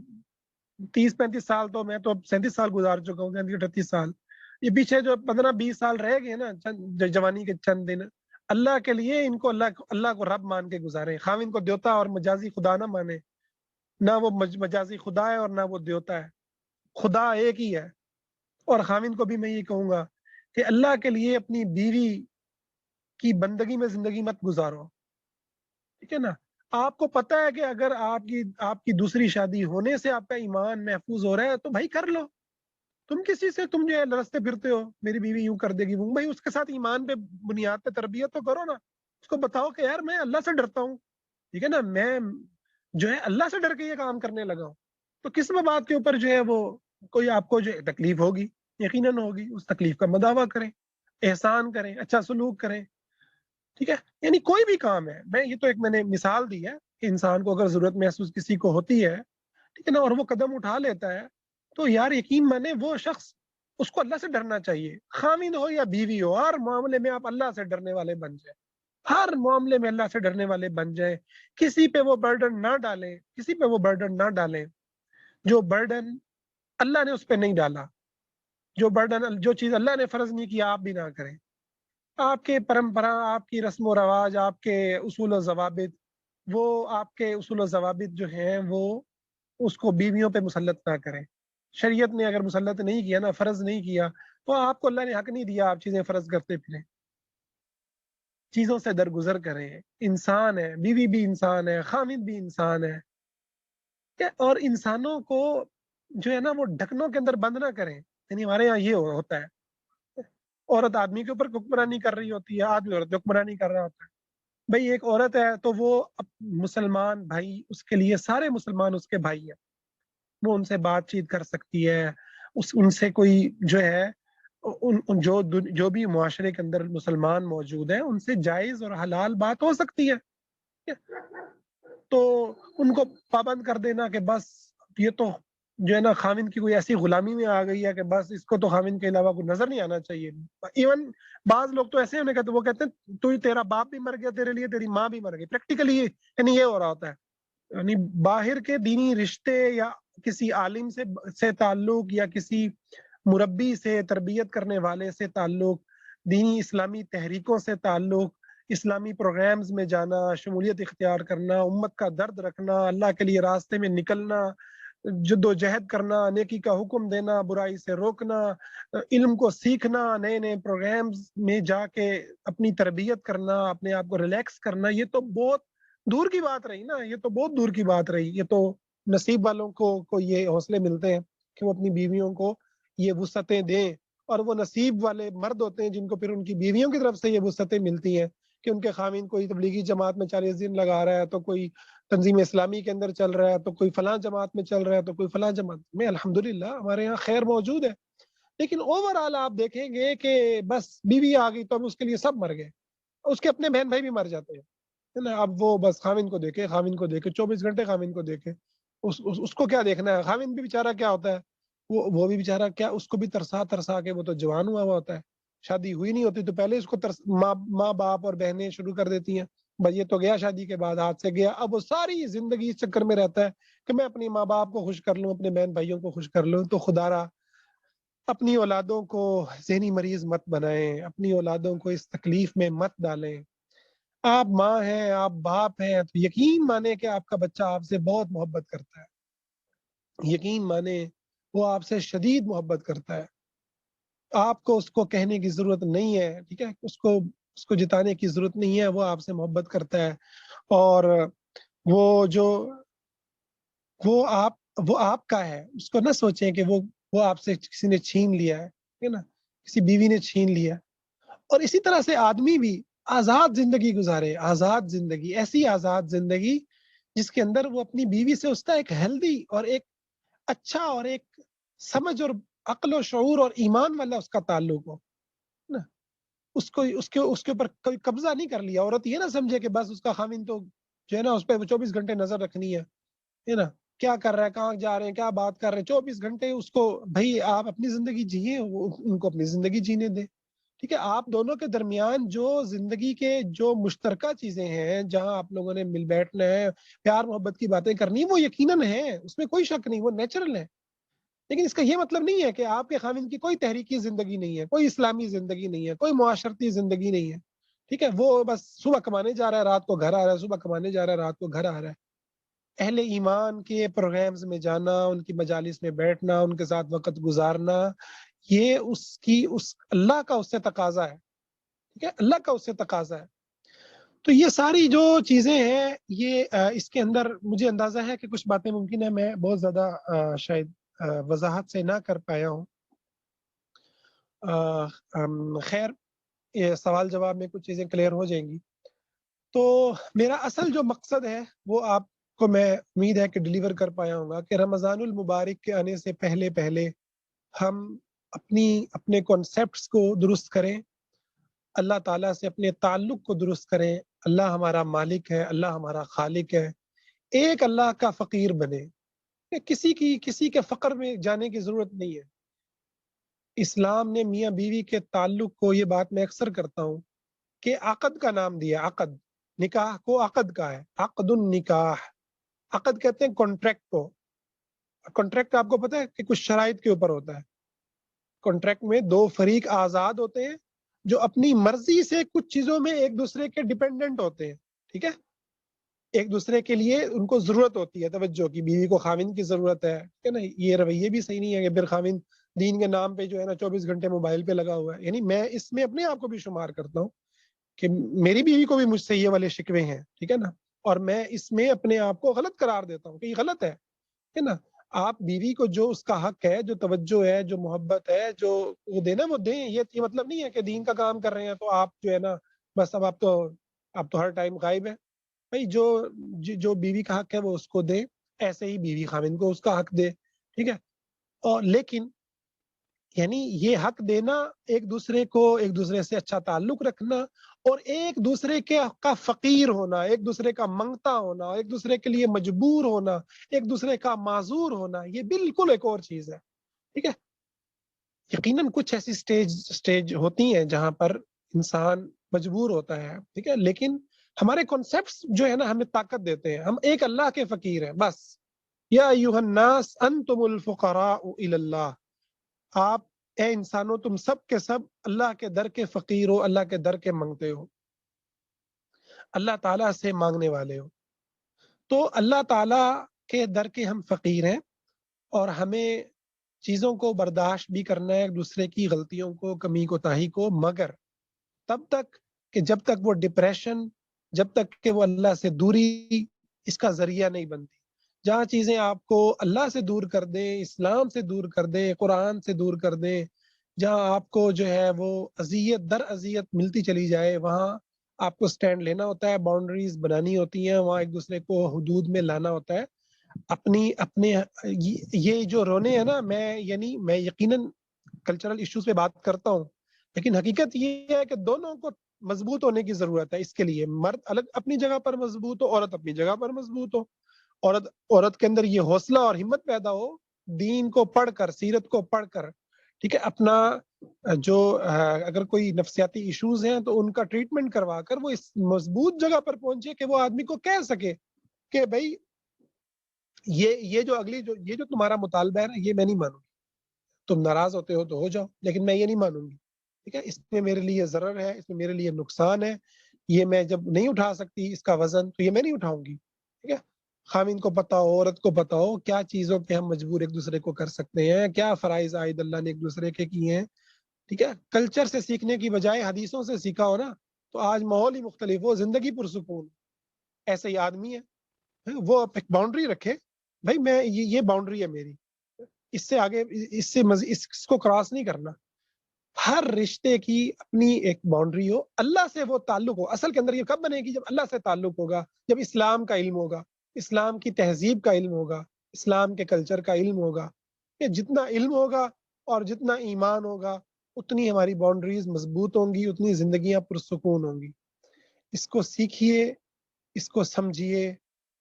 30-35 سال, تو میں تو 37 سال گزار چکا ہوں, 38 سال, یہ پیچھے جو 15-20 سال رہ گئے نا جوانی کے چند دن, اللہ کے لیے ان کو اللہ کو رب مان کے گزارے. خاوند کو دیوتا اور مجازی خدا نہ مانے. نہ وہ مجازی خدا ہے اور نہ وہ دیوتا ہے, خدا ایک ہی ہے. اور خاوند کو بھی میں یہ کہوں گا کہ اللہ کے لیے اپنی بیوی کی بندگی میں زندگی مت گزارو, ٹھیک ہے نا. آپ کو پتہ ہے کہ اگر آپ کی دوسری شادی ہونے سے آپ کا ایمان محفوظ ہو رہا ہے تو بھائی کر لو. تم کسی سے تم جو ہے لڑتے پھرتے ہو میری بیوی یوں کر دے گی, بھائی اس کے ساتھ ایمان پہ بنیاد پہ تربیت تو کرو نا. اس کو بتاؤ کہ یار میں اللہ سے ڈرتا ہوں, ٹھیک ہے نا, میں جو ہے اللہ سے ڈر کے یہ کام کرنے لگا ہوں. تو کس بات کے اوپر جو ہے وہ کوئی آپ کو جو تکلیف ہوگی, یقیناً ہوگی, اس تکلیف کا مداوع کریں, احسان کریں, اچھا سلوک کریں, ٹھیک ہے. یعنی کوئی بھی کام ہے, میں نے مثال دی ہے کہ انسان کو اگر ضرورت محسوس کسی کو ہوتی ہے, ٹھیک ہے نا, اور وہ قدم اٹھا لیتا ہے تو یار یقین مانے وہ شخص, اس کو اللہ سے ڈرنا چاہیے. خاوند ہو یا بیوی ہو, ہر معاملے میں آپ اللہ سے ڈرنے والے بن جائیں, ہر معاملے میں اللہ سے ڈرنے والے بن جائیں. کسی پہ وہ برڈن نہ ڈالیں جو برڈن اللہ نے اس پہ نہیں ڈالا. جو چیز اللہ نے فرض نہیں کیا آپ بھی نہ کریں. آپ کے پرمپرا, آپ کی رسم و رواج, آپ کے اصول و ضوابط, جو ہیں وہ اس کو بیویوں پہ مسلط نہ کریں. شریعت نے اگر مسلط نہیں کیا نا, فرض نہیں کیا, تو آپ کو اللہ نے حق نہیں دیا آپ چیزیں فرض کرتے پھریں. چیزوں سے درگزر کریں. انسان ہے, بیوی بھی انسان ہے, خاوند بھی انسان ہے. اور انسانوں کو جو ہے نا وہ ڈھکنوں کے اندر بند نہ کریں. یعنی ہمارے یہاں یہ ہوتا ہے, عورت آدمی کے اوپر حکمرانی کر رہی ہوتی ہے, آدمی عورت حکمرانی کر رہا ہوتا ہے. بھئی ایک عورت ہے تو وہ مسلمان بھائی, اس کے لیے سارے مسلمان اس کے بھائی ہیں, وہ ان سے بات چیت کر سکتی ہے. ان سے کوئی جو ہے جو بھی معاشرے کے اندر مسلمان موجود ہیں ان سے جائز اور حلال بات ہو سکتی ہے. تو ان کو پابند کر دینا کہ بس یہ تو جو ہے نا خاوند کی کوئی ایسی غلامی میں آ گئی ہے کہ بس اس کو تو خاوند کے علاوہ کوئی نظر نہیں آنا چاہیے. ایون بعض لوگ تو ایسے ہیں, وہ کہتے ہیں تو تیرا باپ بھی مر گیا تیرے لیے, تیری ماں بھی مر گئی. پریکٹیکلی یعنی یہ ہو رہا ہوتا ہے. یعنی باہر کے دینی رشتے یا کسی عالم سے تعلق یا کسی مربی سے, تربیت کرنے والے سے تعلق, دینی اسلامی تحریکوں سے تعلق, اسلامی پروگرامز میں جانا، شمولیت اختیار کرنا، امت کا درد رکھنا، اللہ کے لیے راستے میں نکلنا، جد و جہد کرنا، نیکی کا حکم دینا، برائی سے روکنا، علم کو سیکھنا، نئے نئے پروگرامز میں جا کے اپنی تربیت کرنا، اپنے آپ کو ریلیکس کرنا، یہ تو بہت دور کی بات رہی نا، یہ تو بہت دور کی بات رہی. یہ تو نصیب والوں کو یہ حوصلے ملتے ہیں کہ وہ اپنی بیویوں کو یہ وسعتیں دیں، اور وہ نصیب والے مرد ہوتے ہیں جن کو پھر ان کی بیویوں کی طرف سے یہ وسعتیں ملتی ہیں کہ ان کے خاوند کوئی تبلیغی جماعت میں 40 دن لگا رہا ہے، تو کوئی تنظیم اسلامی کے اندر چل رہا ہے، تو کوئی فلاں جماعت میں چل رہا ہے، تو کوئی فلاں جماعت میں. الحمدللہ ہمارے یہاں خیر موجود ہے، لیکن اوور آل آپ دیکھیں گے کہ بس بیوی آ گئی تو اب اس کے لیے سب مر گئے، اس کے اپنے بہن بھائی بھی مر جاتے ہیں ہے نا. اب وہ بس خاوند کو دیکھے 24 گھنٹے خاوند کو دیکھے، اس کو کیا دیکھنا ہے. خاوند بھی بیچارہ کیا ہوتا ہے، وہ بھی بیچارہ کیا، اس کو بھی ترسا کے وہ تو جوان ہوا ہوتا ہے، شادی ہوئی نہیں ہوتی تو پہلے اس کو ماں باپ اور بہنیں شروع کر دیتی ہیں بھائی یہ تو گیا شادی کے بعد ہاتھ سے گیا. اب وہ ساری زندگی اس چکر میں رہتا ہے کہ میں اپنی ماں باپ کو خوش کر لوں، اپنے بہن بھائیوں کو خوش کر لوں. تو خدا را اپنی اولادوں کو ذہنی مریض مت بنائیں، اپنی اولادوں کو اس تکلیف میں مت ڈالیں. آپ ماں ہیں، آپ باپ ہیں، تو یقین مانیں کہ آپ کا بچہ آپ سے بہت محبت کرتا ہے، یقین مانیں وہ آپ سے شدید محبت کرتا ہے. آپ کو اس کو کہنے کی ضرورت نہیں ہے، ٹھیک ہے، اس کو جتانے کی ضرورت نہیں ہے، وہ آپ سے محبت کرتا ہے. اور وہ آپ کا ہے، اس کو نہ سوچیں کہ وہ آپ سے کسی نے چھین لیا ہے نا، کسی بیوی نے چھین لیا. اور اسی طرح سے آدمی بھی آزاد زندگی گزارے، آزاد زندگی، ایسی آزاد زندگی جس کے اندر وہ اپنی بیوی سے اس کا ایک ہیلدی اور ایک اچھا اور ایک سمجھ اور عقل و شعور اور ایمان والا اس کا تعلق ہو نا. اس کے اوپر کوئی قبضہ نہیں کر لیا. عورت یہ نہ سمجھے کہ بس اس کا خاوند تو جو ہے نا اس پہ 24 گھنٹے نظر رکھنی ہے نا، کیا کر رہا ہے، کہاں جا رہے ہیں، کیا بات کر رہے ہیں، 24 گھنٹے اس کو. بھائی آپ اپنی زندگی جیئیں، ان کو اپنی زندگی جینے دیں، ٹھیک ہے. آپ دونوں کے درمیان جو زندگی کے جو مشترکہ چیزیں ہیں، جہاں آپ لوگوں نے مل بیٹھنا ہے، پیار محبت کی باتیں کرنی، وہ یقیناً ہیں، اس میں کوئی شک نہیں، وہ نیچرل ہے. لیکن اس کا یہ مطلب نہیں ہے کہ آپ کے خاوند کی کوئی تحریکی زندگی نہیں ہے، کوئی اسلامی زندگی نہیں ہے، کوئی معاشرتی زندگی نہیں ہے، ٹھیک ہے. وہ بس صبح کمانے جا رہا ہے، رات کو گھر آ رہا ہے، صبح کمانے جا رہا ہے، رات کو گھر آ رہا ہے. اہل ایمان کے پروگرامز میں جانا، ان کی مجالس میں بیٹھنا، ان کے ساتھ وقت گزارنا، یہ اس اللہ کا اس سے تقاضا ہے، ٹھیک ہے، اللہ کا اس سے تقاضا ہے. تو یہ ساری جو چیزیں ہیں، یہ اس کے اندر مجھے اندازہ ہے کہ کچھ باتیں ممکن ہے میں بہت زیادہ شاید وضاحت سے نہ کر پایا ہوں. خیر یہ سوال جواب میں کچھ چیزیں کلیئر ہو جائیں گی. تو میرا اصل جو مقصد ہے وہ آپ کو میں امید ہے کہ ڈیلیور کر پایا ہوں گا کہ رمضان المبارک کے آنے سے پہلے ہم اپنے کانسیپٹس کو درست کریں، اللہ تعالیٰ سے اپنے تعلق کو درست کریں. اللہ ہمارا مالک ہے، اللہ ہمارا خالق ہے، ایک اللہ کا فقیر بنے. کسی کے فقر میں جانے کی ضرورت نہیں ہے. اسلام نے میاں بیوی کے تعلق کو، یہ بات میں اکثر کرتا ہوں کہ عقد کا نام دیا. عقد، نکاح کو عقد کا ہے، عقد النکاح. عقد کہتے ہیں کانٹریکٹ کو. کانٹریکٹ آپ کو پتہ ہے کہ کچھ شرائط کے اوپر ہوتا ہے. کانٹریکٹ میں دو فریق آزاد ہوتے ہیں جو اپنی مرضی سے کچھ چیزوں میں ایک دوسرے کے ڈیپینڈنٹ ہوتے ہیں، ٹھیک ہے. ایک دوسرے کے لیے ان کو ضرورت ہوتی ہے توجہ کی. بیوی کو خاوند کی ضرورت ہے، ٹھیک ہے نا. یہ رویے بھی صحیح نہیں ہے کہ پھر خاوند دین کے نام پہ جو ہے نا 24 گھنٹے موبائل پہ لگا ہوا ہے. یعنی میں اس میں اپنے آپ کو بھی شمار کرتا ہوں کہ میری بیوی کو بھی مجھ سے یہ والے شکوے ہیں، ٹھیک ہے نا. اور میں اس میں اپنے آپ کو غلط قرار دیتا ہوں کہ یہ غلط ہے، ٹھیک ہے نا. آپ بیوی کو جو اس کا حق ہے، جو توجہ ہے، جو محبت ہے، جو وہ دینا وہ دیں. یہ مطلب نہیں ہے کہ دین کا کام کر رہے ہیں تو آپ جو ہے نا بس اب آپ تو ہر ٹائم غائب ہے. بھائی جو بیوی کا حق ہے وہ اس کو دے، ایسے ہی بیوی خاوند کو اس کا حق دے، ٹھیک ہے. اور لیکن یعنی یہ حق دینا، ایک دوسرے سے اچھا تعلق رکھنا، اور ایک دوسرے کا فقیر ہونا، ایک دوسرے کا منگتا ہونا، ایک دوسرے کے لیے مجبور ہونا، ایک دوسرے کا معذور ہونا، یہ بالکل ایک اور چیز ہے، ٹھیک ہے. یقیناً کچھ ایسی سٹیج ہوتی ہیں جہاں پر انسان مجبور ہوتا ہے، ٹھیک ہے. لیکن ہمارے کانسیپٹس جو ہے نا ہمیں طاقت دیتے ہیں. ہم ایک اللہ کے فقیر ہیں بس. یا ایھا الناس انتم الفقراء الی اللہ. آپ اے انسانوں تم سب کے سب اللہ کے در کے فقیر ہو، اللہ کے در کے منگتے ہو. اللہ تعالیٰ سے مانگنے والے ہو. تو اللہ تعالیٰ کے در کے ہم فقیر ہیں اور ہمیں چیزوں کو برداشت بھی کرنا ہے، ایک دوسرے کی غلطیوں کو، کمی کوتاہی کو، مگر تب تک کہ جب تک وہ ڈپریشن، جب تک کہ وہ اللہ سے دوری اس کا ذریعہ نہیں بنتی. جہاں چیزیں آپ کو اللہ سے دور کر دیں، اسلام سے دور کر دیں، قرآن سے دور کر دیں، جہاں آپ کو جو ہے وہ اذیت در اذیت ملتی چلی جائے، وہاں آپ کو سٹینڈ لینا ہوتا ہے، باؤنڈریز بنانی ہوتی ہیں، وہاں ایک دوسرے کو حدود میں لانا ہوتا ہے. اپنے یہ جو رونے ہیں نا، میں یقیناً کلچرل ایشوز پہ بات کرتا ہوں، لیکن حقیقت یہ ہے کہ دونوں کو مضبوط ہونے کی ضرورت ہے. اس کے لیے مرد الگ اپنی جگہ پر مضبوط ہو، عورت اپنی جگہ پر مضبوط ہو. عورت کے اندر یہ حوصلہ اور ہمت پیدا ہو، دین کو پڑھ کر، سیرت کو پڑھ کر، ٹھیک ہے، اپنا جو اگر کوئی نفسیاتی ایشوز ہیں تو ان کا ٹریٹمنٹ کروا کر وہ اس مضبوط جگہ پر پہنچے کہ وہ آدمی کو کہہ سکے کہ بھائی یہ جو تمہارا مطالبہ ہے نا، یہ میں نہیں مانوں گی. تم ناراض ہوتے ہو تو ہو جاؤ، لیکن میں یہ نہیں مانوں گی. ٹھیک ہے، اس میں میرے لیے ضرر ہے، اس میں میرے لیے نقصان ہے، یہ میں جب نہیں اٹھا سکتی اس کا وزن تو یہ میں نہیں اٹھاؤں گی. ٹھیک ہے، خامند کو پتا ہو، عورت کو پتا ہو کیا چیزوں پہ ہم مجبور ایک دوسرے کو کر سکتے ہیں، کیا فرائض عائد اللہ نے ایک دوسرے کے کیے ہیں. ٹھیک ہے، کلچر سے سیکھنے کی بجائے حدیثوں سے سیکھا ہو نا تو آج ماحول ہی مختلف ہو، زندگی پرسکون. ایسے ہی آدمی ہے، وہ ایک باؤنڈری رکھے، بھائی میں یہ باؤنڈری ہے میری، اس سے آگے اس کو کراس نہیں کرنا. ہر رشتے کی اپنی ایک باؤنڈری ہو، اللہ سے وہ تعلق ہو. اصل کے اندر یہ کب بنے گی؟ جب اللہ سے تعلق ہوگا، جب اسلام کا علم ہوگا، اسلام کی تہذیب کا علم ہوگا، اسلام کے کلچر کا علم ہوگا. کہ جتنا علم ہوگا اور جتنا ایمان ہوگا اتنی ہماری باؤنڈریز مضبوط ہوں گی، اتنی زندگیاں پرسکون ہوں گی. اس کو سیکھیے، اس کو سمجھیے.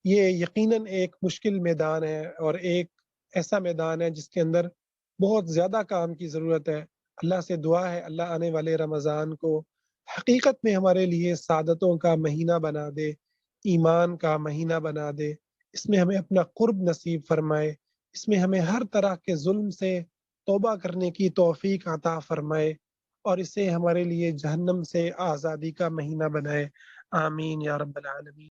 یہ یقیناً ایک مشکل میدان ہے اور ایک ایسا میدان ہے جس کے اندر بہت زیادہ کام کی ضرورت ہے. اللہ سے دعا ہے اللہ آنے والے رمضان کو حقیقت میں ہمارے لیے سعادتوں کا مہینہ بنا دے، ایمان کا مہینہ بنا دے. اس میں ہمیں اپنا قرب نصیب فرمائے، اس میں ہمیں ہر طرح کے ظلم سے توبہ کرنے کی توفیق عطا فرمائے اور اسے ہمارے لیے جہنم سے آزادی کا مہینہ بنائے. آمین یا رب العالمین.